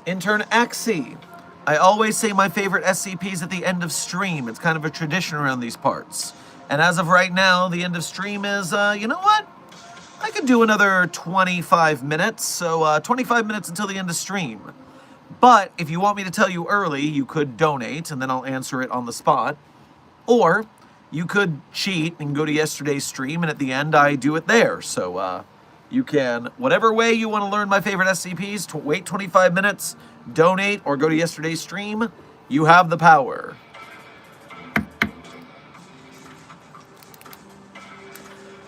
Intern Axie. I always say my favorite SCPs at the end of stream. It's kind of a tradition around these parts. And as of right now, the end of stream is, you know what? I could do another 25 minutes. So 25 minutes until the end of stream. But if you want me to tell you early, you could donate and then I'll answer it on the spot. Or you could cheat and go to yesterday's stream and at the end I do it there. So, you can, whatever way you want to learn my favorite SCPs, to wait 25 minutes, donate, or go to yesterday's stream, you have the power.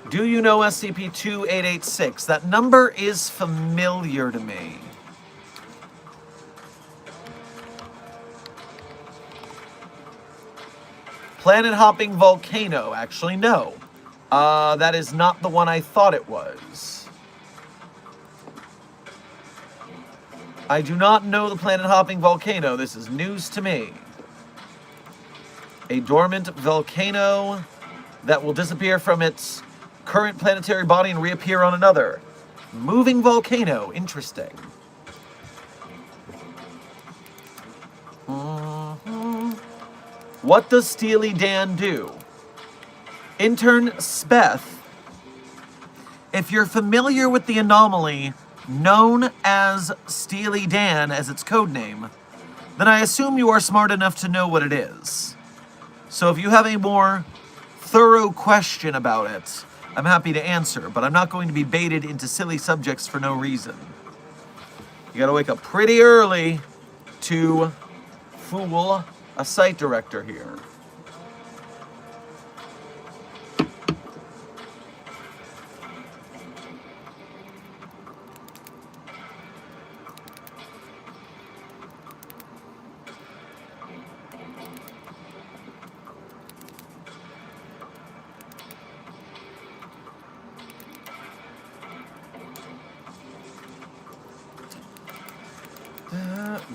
Do you know SCP-2886? That number is familiar to me. Planet Hopping Volcano. Actually, no. That is not the one I thought it was. I do not know the Planet Hopping Volcano. This is news to me. A dormant volcano that will disappear from its current planetary body and reappear on another. Moving volcano. Interesting. What does Steely Dan do? Intern Speth. If you're familiar with the anomaly, known as Steely Dan as its code name, then I assume you are smart enough to know what it is. So if you have a more thorough question about it, I'm happy to answer, but I'm not going to be baited into silly subjects for no reason. You gotta wake up pretty early to fool a site director here.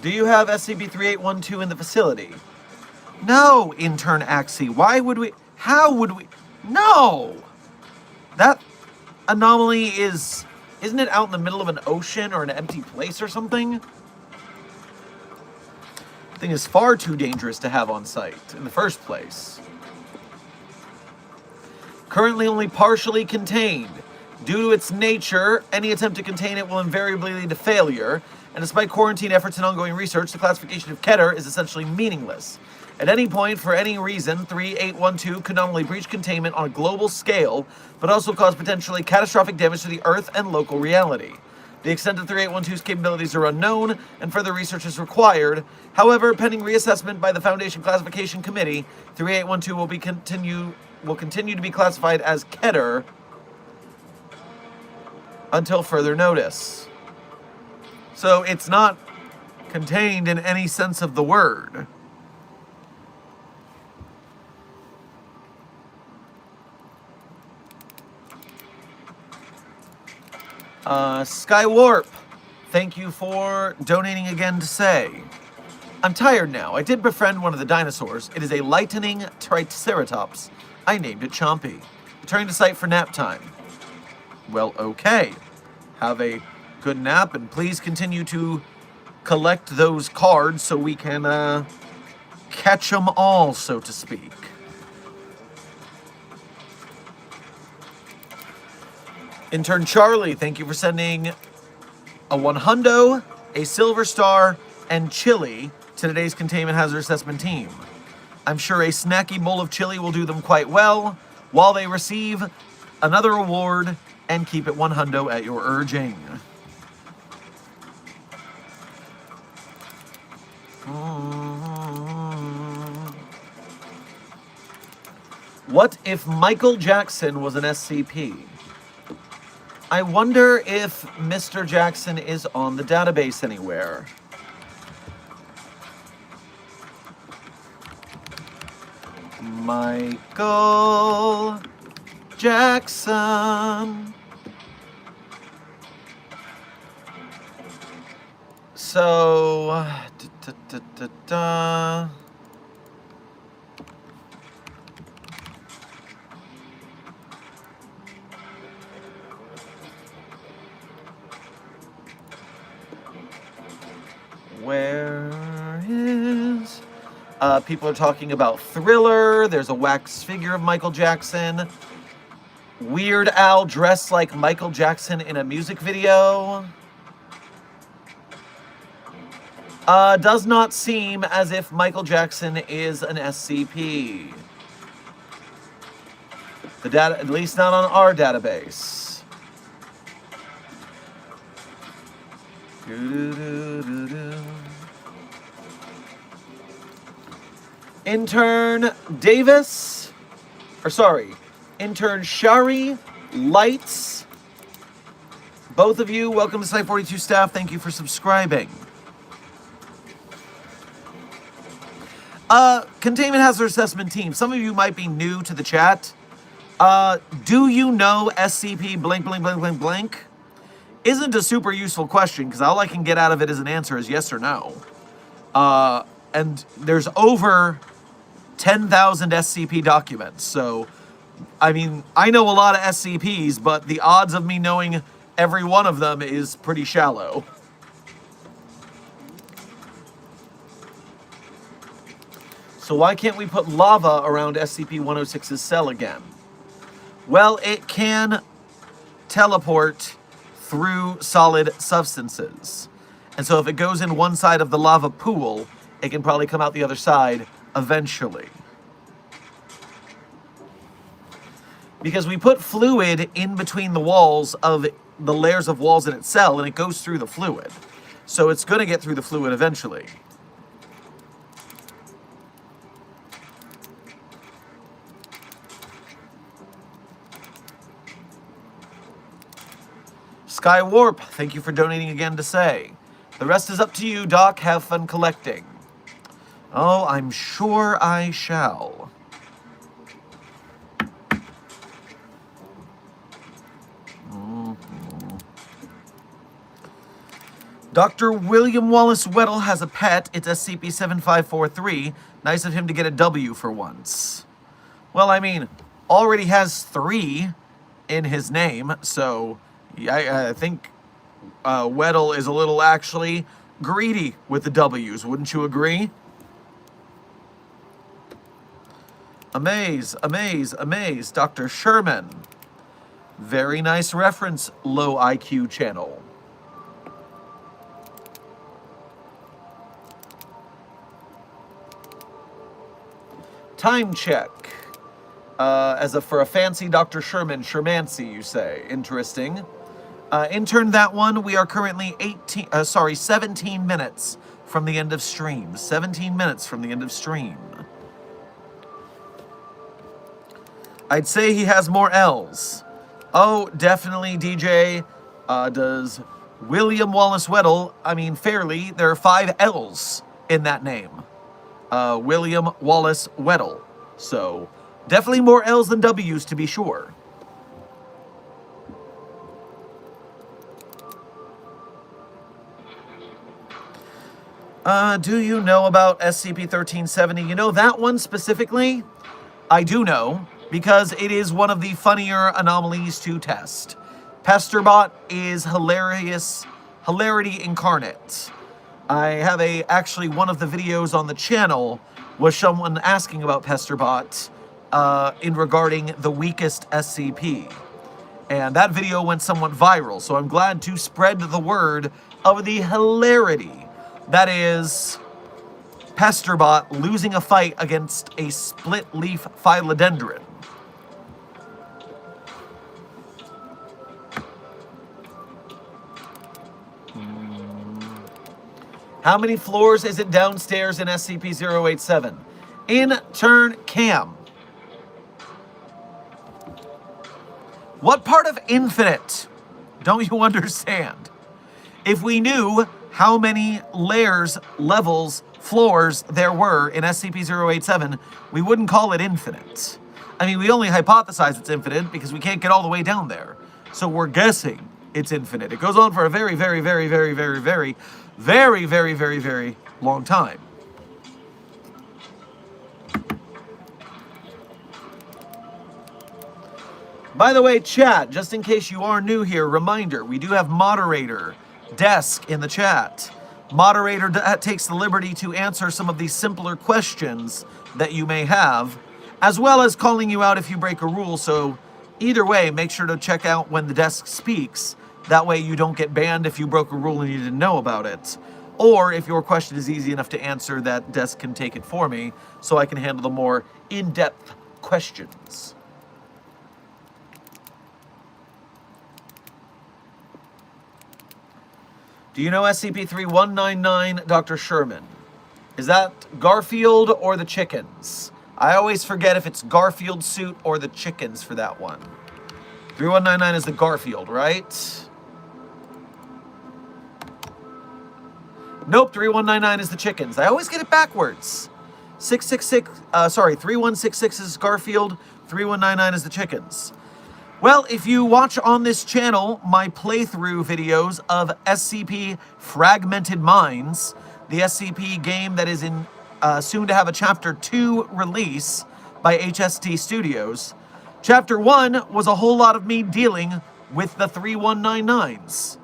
Do you have SCP-3812 in the facility? No, intern Axie. Why would we? How would we? No! That anomaly isn't it out in the middle of an ocean or an empty place or something? The thing is far too dangerous to have on site in the first place. Currently only partially contained. Due to its nature, any attempt to contain it will invariably lead to failure, and despite quarantine efforts and ongoing research, the classification of Keter is essentially meaningless. At any point, for any reason, 3812 could not only breach containment on a global scale, but also cause potentially catastrophic damage to the Earth and local reality. The extent of 3812's capabilities are unknown, and further research is required. However, pending reassessment by the Foundation Classification Committee, 3812 will continue to be classified as Keter until further notice. So it's not contained in any sense of the word. Skywarp, thank you for donating again to say, I'm tired now. I did befriend one of the dinosaurs. It is a lightning triceratops. I named it Chompy. Returning to site for nap time. Well, okay. Have a good nap, and please continue to collect those cards so we can catch them all, so to speak. Intern Charlie, thank you for sending a $100, a silver star, and chili to today's containment hazard assessment team. I'm sure a snacky bowl of chili will do them quite well, while they receive another award and keep it $100 at your urging. What if Michael Jackson was an SCP? I wonder if Mr. Jackson is on the database anywhere. Michael Jackson. So, where is... people are talking about Thriller. There's a wax figure of Michael Jackson. Weird Al dressed like Michael Jackson in a music video. Does not seem as if Michael Jackson is an SCP. The data, at least not on our database. Intern Davis, Intern Shari Lights. Both of you, welcome to Site 42 staff. Thank you for subscribing. Containment Hazard Assessment Team. Some of you might be new to the chat. Do you know SCP blank, blank, blank, blank, blank? Isn't a super useful question, because all I can get out of it as an answer is yes or no. And there's over 10,000 SCP documents, so, I mean, I know a lot of SCPs, but the odds of me knowing every one of them is pretty shallow. So why can't we put lava around SCP-106's cell again? Well, it can teleport through solid substances. And so if it goes in one side of the lava pool, it can probably come out the other side eventually. Because we put fluid in between the walls of the layers of walls in its cell, and it goes through the fluid. So it's going to get through the fluid eventually. Skywarp, thank you for donating again to say. The rest is up to you, Doc. Have fun collecting. Oh, I'm sure I shall. Dr. William Wallace Weddle has a pet. It's SCP-7543. Nice of him to get a W for once. Well, I mean, already has 3 in his name, so I think Weddle is a little actually greedy with the W's. Wouldn't you agree? Amaze, amaze, amaze. Dr. Sherman. Very nice reference, low IQ channel. Time check. For a fancy Dr. Sherman, Shermancy, you say. Interesting. Intern that one. We are currently 17 minutes from the end of stream. 17 minutes from the end of stream. I'd say he has more L's. Oh, definitely, DJ. Does William Wallace Weddle, I mean, fairly, there are 5 L's in that name. William Wallace Weddle. So, definitely more L's than W's, to be sure. Do you know about SCP-1370? You know, that one specifically, I do know, because it is one of the funnier anomalies to test. Pesterbot is hilarity incarnate. I have actually one of the videos on the channel was someone asking about Pesterbot in regarding the weakest SCP. And that video went somewhat viral, so I'm glad to spread the word of the hilarity that is Pesterbot losing a fight against a split-leaf philodendron. How many floors is it downstairs in SCP-087? Intern Cam. What part of infinite don't you understand? If we knew how many layers, levels, floors there were in SCP-087, we wouldn't call it infinite. I mean, we only hypothesize it's infinite because we can't get all the way down there. So we're guessing it's infinite. It goes on for a very, very, very, very, very, very, very, very, very, very long time. By the way, chat, just in case you are new here, reminder, we do have moderator desk in the chat. Moderator takes the liberty to answer some of these simpler questions that you may have, as well as calling you out if you break a rule. So either way, make sure to check out when the desk speaks. That way you don't get banned if you broke a rule and you didn't know about it. Or if your question is easy enough to answer, that desk can take it for me so I can handle the more in-depth questions. Do you know SCP-3199, Dr. Sherman? Is that Garfield or the chickens? I always forget if it's Garfield's suit or the chickens for that one. 3199 is the Garfield, right? Nope, 3199 is the chickens. I always get it backwards. 3166 is Garfield, 3199 is the chickens. Well, if you watch on this channel my playthrough videos of SCP Fragmented Minds, the SCP game that is in soon to have a Chapter 2 release by HST Studios, Chapter 1 was a whole lot of me dealing with the 3199s.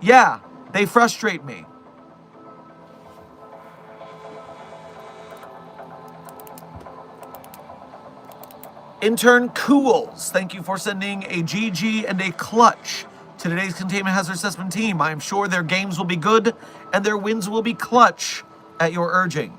Yeah, they frustrate me. Intern Cools, thank you for sending a GG and a clutch to today's Containment Hazard Assessment team. I am sure their games will be good and their wins will be clutch at your urging.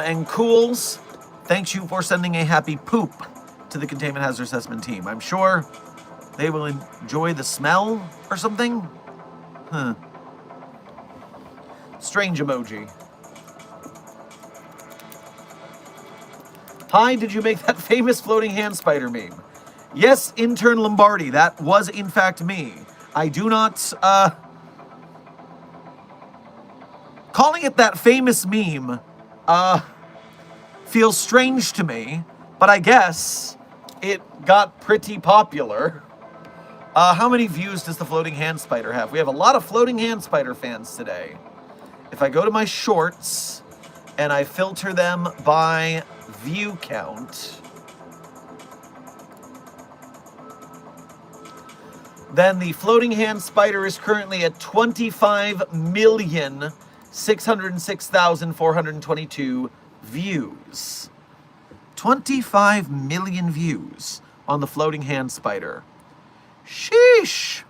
And Cools, thanks you for sending a happy poop to the Containment Hazard Assessment team. I'm sure they will enjoy the smell or something. Huh. Strange emoji. Hi, did you make that famous floating hand spider meme? Yes, intern Lombardi, that was in fact me. I do not, calling it that famous meme, feels strange to me, but I guess it got pretty popular. How many views does the floating hand spider have? We have a lot of floating hand spider fans today. If I go to my shorts and I filter them by view count, then the floating hand spider is currently at 25,606,422 views. 25 million views on the floating hand spider. Sheesh.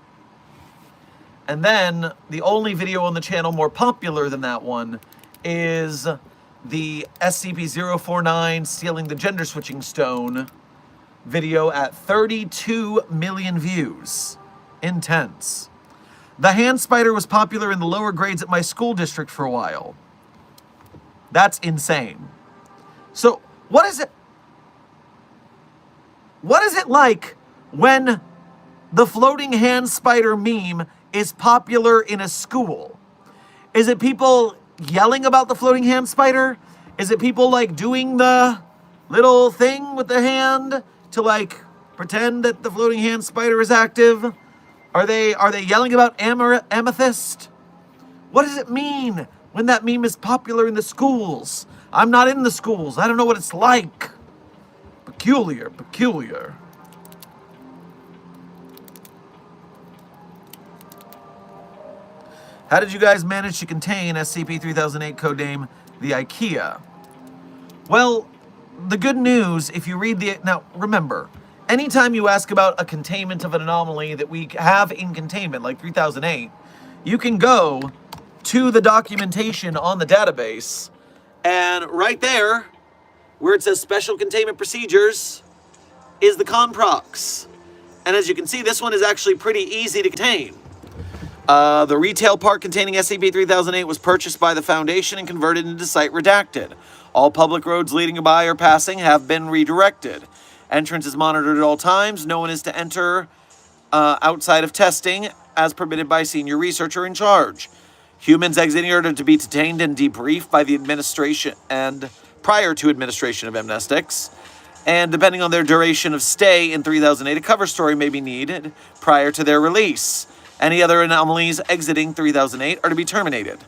And then the only video on the channel more popular than that one is the SCP-049 stealing the gender switching stone video at 32 million views. Intense. The hand spider was popular in the lower grades at my school district for a while. That's insane. So, what is it? What is it like when the floating hand spider meme is popular in a school? Is it people yelling about the floating hand spider? Is it people like doing the little thing with the hand to like pretend that the floating hand spider is active? Are they yelling about amethyst? What does it mean when that meme is popular in the schools? I'm not in the schools. I don't know what it's like. Peculiar, peculiar. How did you guys manage to contain SCP-3008 codename the IKEA? Well, the good news, if you read the... Now, remember, anytime you ask about a containment of an anomaly that we have in containment, like 3008, you can go to the documentation on the database, and right there, where it says Special Containment Procedures, is the Conprox. And as you can see, this one is actually pretty easy to contain. The retail part containing SCP-3008 was purchased by the Foundation and converted into Site Redacted. All public roads leading by or passing have been redirected. Entrance is monitored at all times. No one is to enter outside of testing, as permitted by senior researcher in charge. Humans exiting are to be detained and debriefed by the administration and prior to administration of amnestics. And depending on their duration of stay in 3008, a cover story may be needed prior to their release. Any other anomalies exiting 3008 are to be terminated.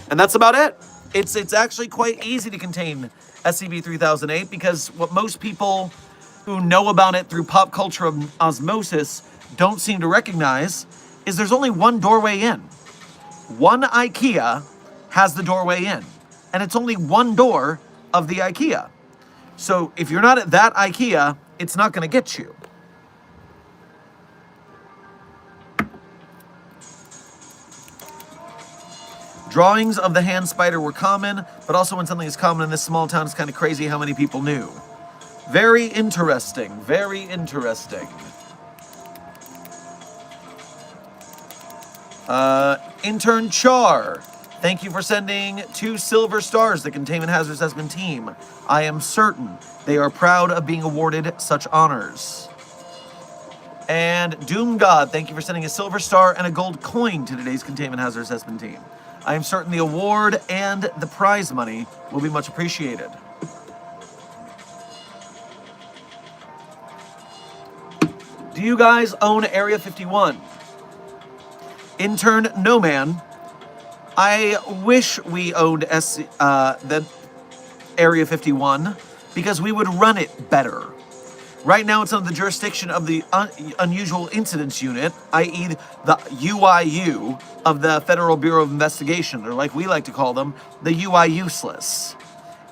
And that's about it. It's actually quite easy to contain SCP-3008 because what most people who know about it through pop culture osmosis don't seem to recognize is there's only one doorway in. One IKEA has the doorway in, and it's only one door of the IKEA. So if you're not at that IKEA, it's not going to get you. Drawings of the hand spider were common, but also when something is common in this small town, it's kind of crazy how many people knew. Very interesting, very interesting. Intern Char, thank you for sending 2 silver stars to the Containment Hazard Assessment team. I am certain they are proud of being awarded such honors. And Doom God, thank you for sending a silver star and a gold coin to today's Containment Hazard Assessment team. I am certain the award and the prize money will be much appreciated. Do you guys own Area 51? Intern No Man, I wish we owned the Area 51 because we would run it better. Right now, it's under the jurisdiction of the Unusual Incidents Unit, i.e. the UIU of the Federal Bureau of Investigation, or like we like to call them, the UI Useless.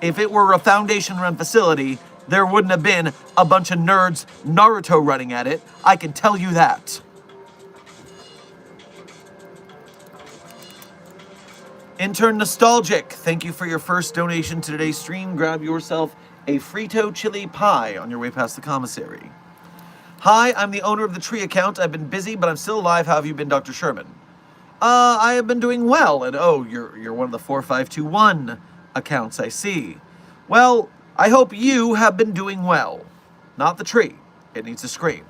If it were a Foundation-run facility, there wouldn't have been a bunch of nerds Naruto running at it. I can tell you that. Intern Nostalgic, thank you for your first donation to today's stream. Grab yourself a Frito chili pie on your way past the commissary. Hi, I'm the owner of the Tree account. I've been busy, but I'm still alive. How have you been, Dr. Sherman? I have been doing well. And oh, you're one of the 4521 accounts, I see. Well, I hope you have been doing well. Not the tree. It needs to scream.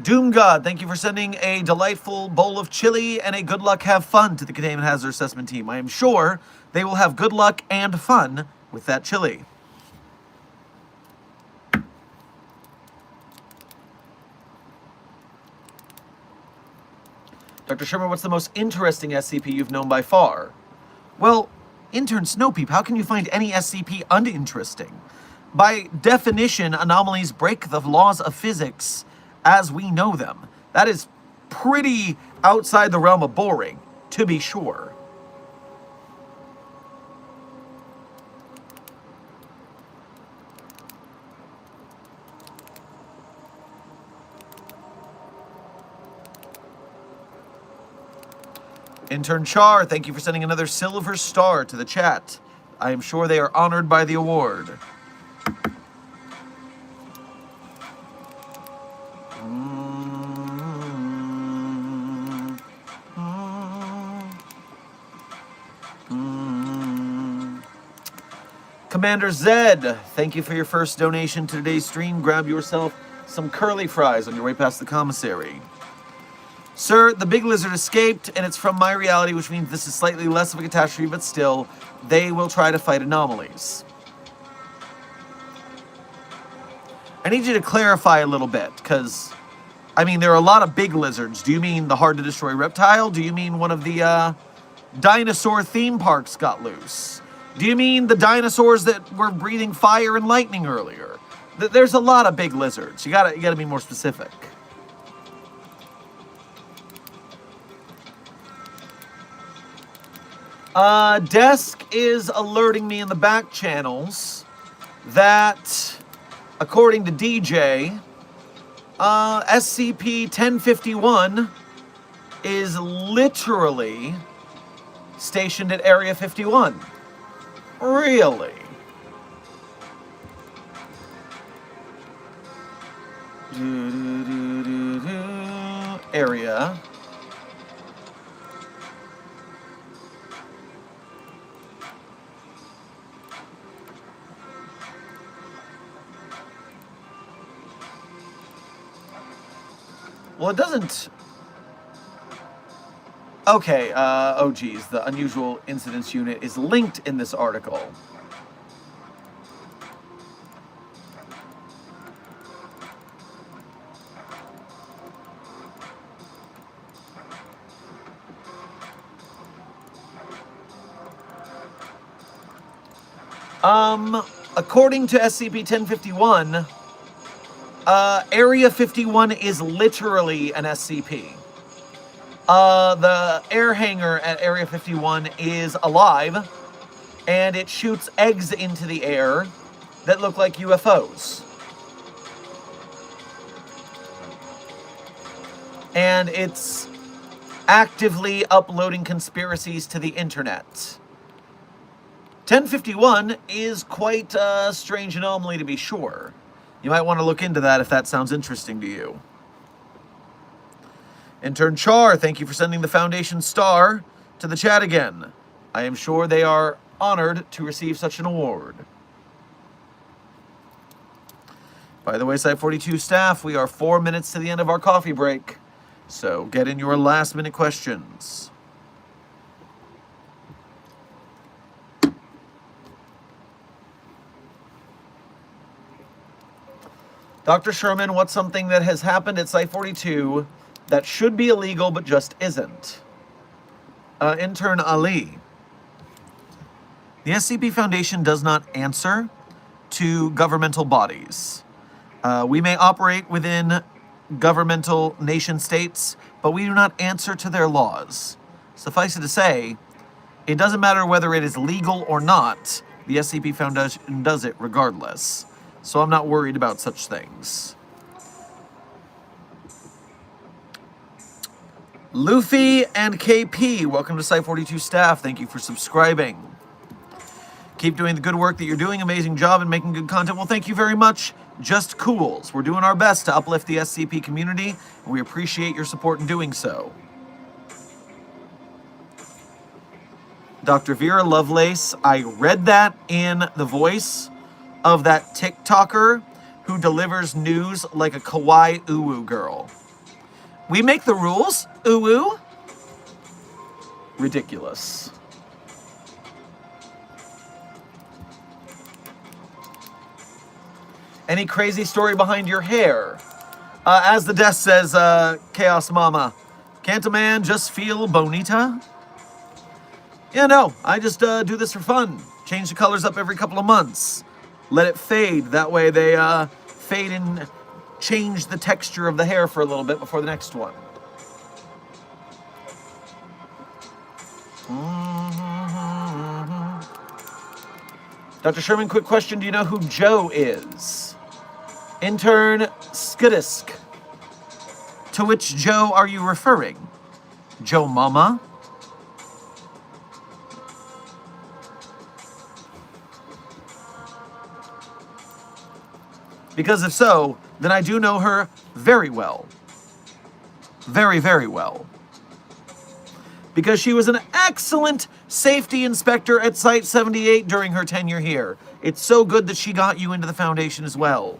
Doom God, thank you for sending a delightful bowl of chili and a good luck, have fun to the Containment Hazard Assessment team. I am sure they will have good luck and fun with that chili. Dr. Sherman, what's the most interesting SCP you've known by far? Well, intern Snowpeep, how can you find any SCP uninteresting? By definition, anomalies break the laws of physics as we know them. That is pretty outside the realm of boring, to be sure. Intern Char, thank you for sending another silver star to the chat. I am sure they are honored by the award. Commander Zed, thank you for your first donation to today's stream. Grab yourself some curly fries on your way past the commissary. Sir, the big lizard escaped, and it's from my reality, which means this is slightly less of a catastrophe, but still, they will try to fight anomalies. I need you to clarify a little bit, because, I mean, there are a lot of big lizards. Do you mean the hard-to-destroy reptile? Do you mean one of the, dinosaur theme parks got loose? Do you mean the dinosaurs that were breathing fire and lightning earlier? There's a lot of big lizards. You gotta be more specific. Desk is alerting me in the back channels that, according to DJ, SCP-1051 is literally stationed at Area 51. Really? Area. Well, it doesn't... Okay, oh geez, the Unusual Incidents Unit is linked in this article. According to SCP-1051, Area 51 is literally an SCP. The air hangar at Area 51 is alive, and it shoots eggs into the air that look like UFOs. And it's actively uploading conspiracies to the internet. 1051 is quite a strange anomaly, to be sure. You might want to look into that if that sounds interesting to you. Intern Char, thank you for sending the Foundation star to the chat again. I am sure they are honored to receive such an award. By the way, Site 42 staff, we are 4 minutes to the end of our coffee break, so get in your last-minute questions. Dr. Sherman, what's something that has happened at Site 42 that should be illegal but just isn't. Intern Ali. The SCP Foundation does not answer to governmental bodies. We may operate within governmental nation states, but we do not answer to their laws. Suffice it to say, it doesn't matter whether it is legal or not, the SCP Foundation does it regardless. So I'm not worried about such things. Luffy and KP, welcome to Site42 staff. Thank you for subscribing. Keep doing the good work that you're doing. Amazing job and making good content. Well, thank you very much. Just Cools. We're doing our best to uplift the SCP community, and we appreciate your support in doing so. Dr. Vera Lovelace, I read that in the voice of that TikToker who delivers news like a kawaii uwu girl. We make the rules, uwu. Ridiculous. Any crazy story behind your hair? As the desk says, Chaos Mama, can't a man just feel bonita? Yeah, no, I just do this for fun. Change the colors up every couple of months. Let it fade. That way they fade and change the texture of the hair for a little bit before the next one. Dr. Sherman, quick question. Do you know who Joe is? Intern Skidisk. To which Joe are you referring? Joe Mama? Because if so, then I do know her very well. Very, very well. Because she was an excellent safety inspector at Site 78 during her tenure here. It's so good that she got you into the Foundation as well.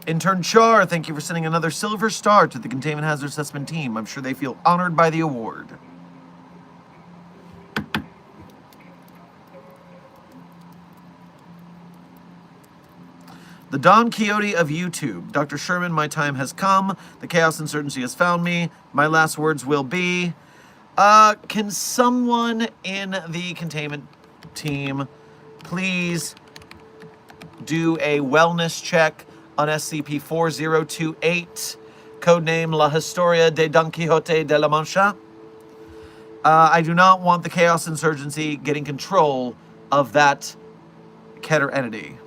Intern Char, thank you for sending another silver star to the Containment Hazard Assessment team. I'm sure they feel honored by the award. The Don Quixote of YouTube. Dr. Sherman, my time has come. The Chaos Insurgency has found me. My last words will be, can someone in the containment team please do a wellness check on SCP-4028, codename La Historia de Don Quixote de la Mancha? I do not want the Chaos Insurgency getting control of that Keter entity.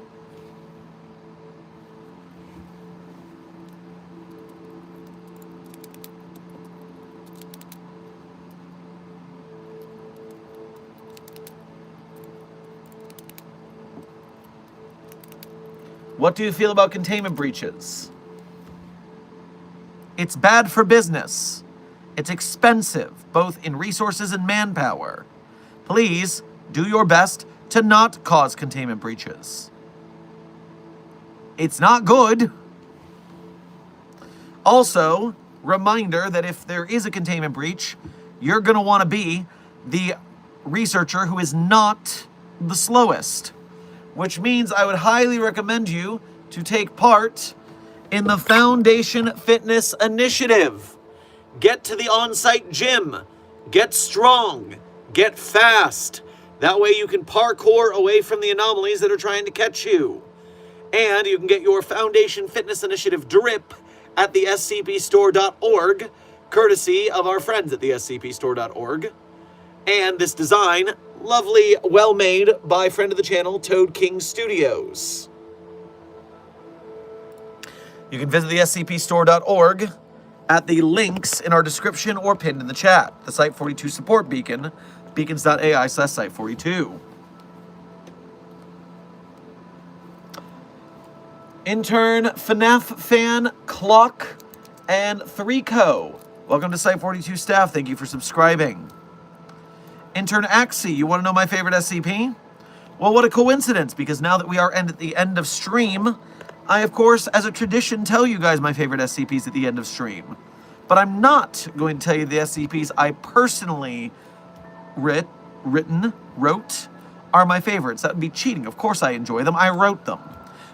What do you feel about containment breaches? It's bad for business. It's expensive, both in resources and manpower. Please do your best to not cause containment breaches. It's not good. Also, reminder that if there is a containment breach, you're going to want to be the researcher who is not the slowest. Which means I would highly recommend you to take part in the Foundation Fitness Initiative. Get to the on-site gym. Get strong. Get fast. That way you can parkour away from the anomalies that are trying to catch you. And you can get your Foundation Fitness Initiative drip at the scpstore.org, courtesy of our friends at the scpstore.org. And this design, lovely, well made by friend of the channel, Toad King Studios. You can visit the scpstore.org at the links in our description or pinned in the chat. The Site42 support beacon, beacons.ai/Site42. Intern, FNAF fan, Clock, and 3Co. Welcome to Site42 staff. Thank you for subscribing. Intern Axie, you want to know my favorite SCP? Well, what a coincidence, because now that we are at the end of stream, I, of course, as a tradition, tell you guys my favorite SCPs at the end of stream. But I'm not going to tell you the SCPs I personally wrote are my favorites. That would be cheating. Of course I enjoy them. I wrote them.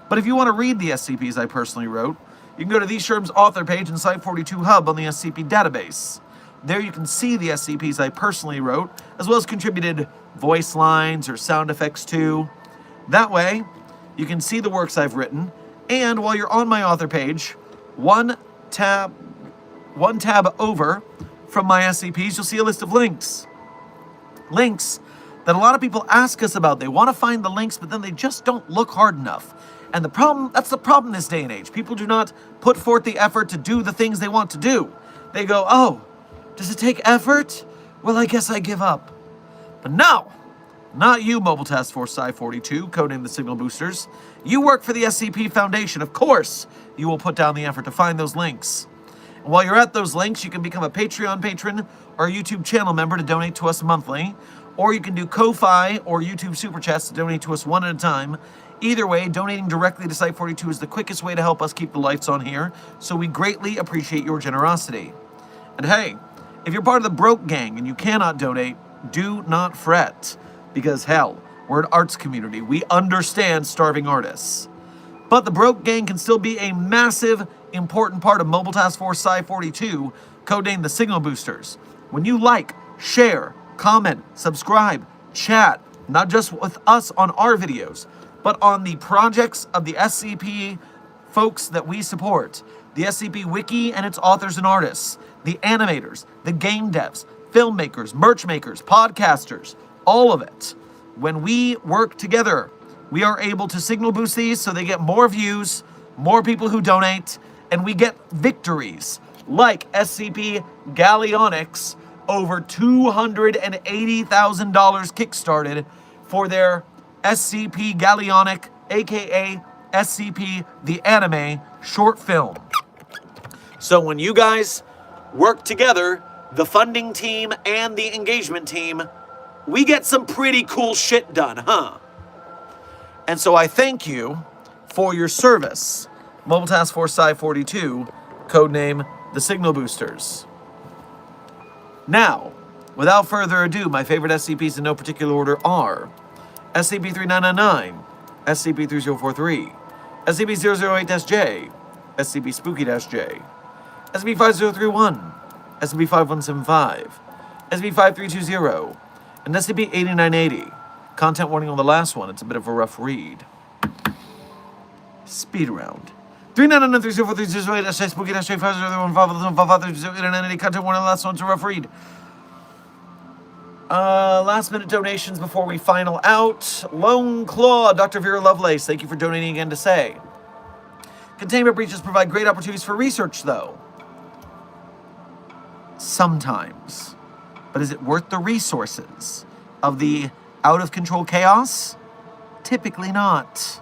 But if you want to read the SCPs I personally wrote, you can go to the Sherm's author page in Site42 Hub on the SCP database. There you can see the SCPs I personally wrote, as well as contributed voice lines or sound effects to. That way, you can see the works I've written, and while you're on my author page, one tab over from my SCPs, you'll see a list of links. Links that a lot of people ask us about. They want to find the links, but then they just don't look hard enough. And that's the problem this day and age. People do not put forth the effort to do the things they want to do. They go, oh, does it take effort? Well, I guess I give up. But no, not you, Mobile Task Force Psi-42, codenamed the Signal Boosters. You work for the SCP Foundation. Of course, you will put down the effort to find those links. And while you're at those links, you can become a Patreon patron or a YouTube channel member to donate to us monthly. Or you can do Ko-Fi or YouTube Super Chats to donate to us one at a time. Either way, donating directly to Site42 is the quickest way to help us keep the lights on here, so we greatly appreciate your generosity. And hey, if you're part of the broke gang and you cannot donate, do not fret, because hell, we're an arts community. We understand starving artists. But the broke gang can still be a massive, important part of Mobile Task Force Psi-42, codenamed the Signal Boosters. When you like, share, comment, subscribe, chat, not just with us on our videos, but on the projects of the SCP folks that we support. The SCP Wiki and its authors and artists, the animators, the game devs, filmmakers, merch makers, podcasters, all of it. When we work together, we are able to signal boost these so they get more views, more people who donate, and we get victories like SCP Galleonics, over $280,000 kickstarted for their SCP Galleonic, aka SCP The Anime short film. So when you guys work together, the funding team and the engagement team, we get some pretty cool shit done, huh? And so I thank you for your service, Mobile Task Force Psi-42, codename the Signal Boosters. Now, without further ado, my favorite SCPs in no particular order are SCP-3999, SCP-3043, SCP-008-J, SCP-Spooky-J, SCP-5031, SCP-5175, SCP-5320, and SCP-8980. Content warning on the last one, it's a bit of a rough read. Speed round. 3999-3043-008-J, Spooky-J, 5031, content warning on the last one, it's a rough read. Last minute donations before we final out. Lone Claw, Dr. Vera Lovelace, thank you for donating again to say. Containment breaches provide great opportunities for research, though. Sometimes. But is it worth the resources of the out-of-control chaos? Typically not.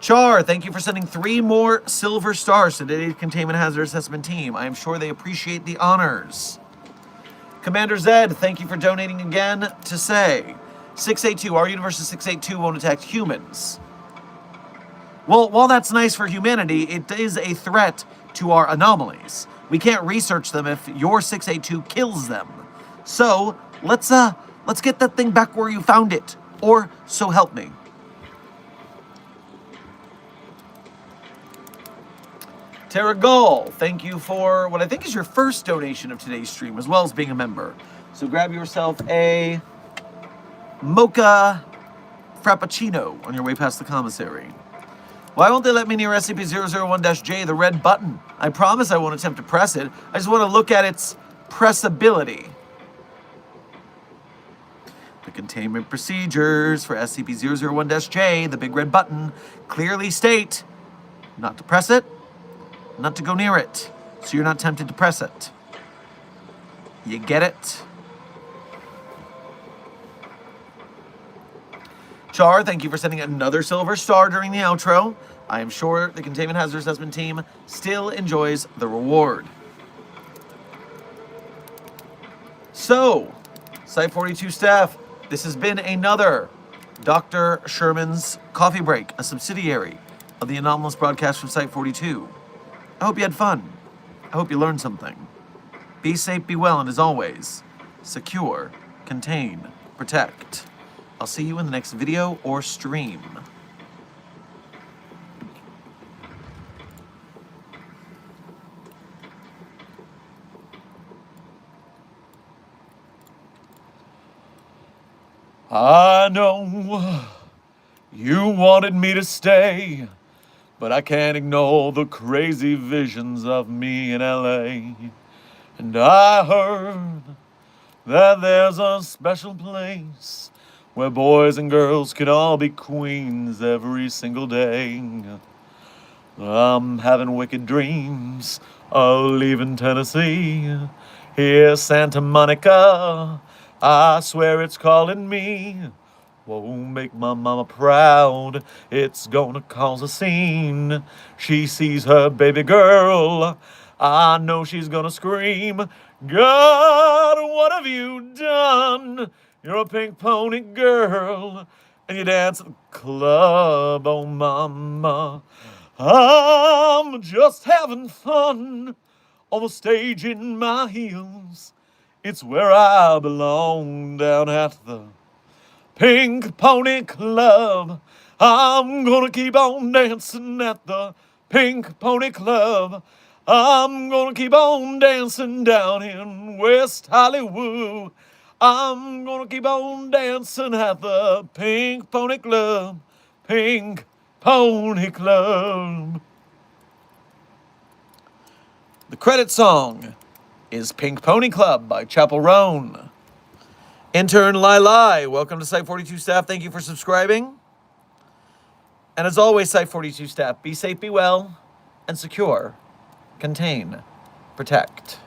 Char, thank you for sending 3 more silver stars to today's Containment Hazard Assessment team. I am sure they appreciate the honors. Commander Zed, thank you for donating again to say, 682, our universe is 682 won't attack humans. Well, while that's nice for humanity, it is a threat to our anomalies. We can't research them if your 682 kills them. So, let's get that thing back where you found it. Or, so help me. Terragal, thank you for what I think is your first donation of today's stream, as well as being a member. So grab yourself a mocha frappuccino on your way past the commissary. Why won't they let me near SCP-001-J, the red button? I promise I won't attempt to press it. I just want to look at its pressability. The containment procedures for SCP-001-J, the big red button, clearly state not to press it, not to go near it, so you're not tempted to press it. You get it? Char, thank you for sending another silver star during the outro. I am sure the Containment Hazard Assessment team still enjoys the reward. So, Site-42 staff, This has been another Dr. Sherman's Coffee Break, a subsidiary of the anomalous broadcast from Site 42. I hope you had fun. I hope you learned something. Be safe, be well, and as always, secure, contain, protect. I'll see you in the next video or stream. I know you wanted me to stay, but I can't ignore the crazy visions of me in LA. And I heard that there's a special place where boys and girls can all be queens every single day. I'm having wicked dreams of leaving Tennessee. Here's Santa Monica, I swear it's calling me. Won't make my mama proud, it's gonna cause a scene. She sees her baby girl, I know she's gonna scream. God, what have you done? You're a pink pony girl, and you dance at the club, oh mama. I'm just having fun on the stage in my heels. It's where I belong, down at the Pink Pony Club. I'm gonna keep on dancing at the Pink Pony Club. I'm gonna keep on dancing down in West Hollywood. I'm gonna keep on dancing at the Pink Pony Club. Pink Pony Club. The credit song is Pink Pony Club by Chappell Roan. Intern Lai, welcome to Site 42 staff. Thank you for subscribing. And as always, Site 42 staff, be safe, be well, and secure, contain, protect.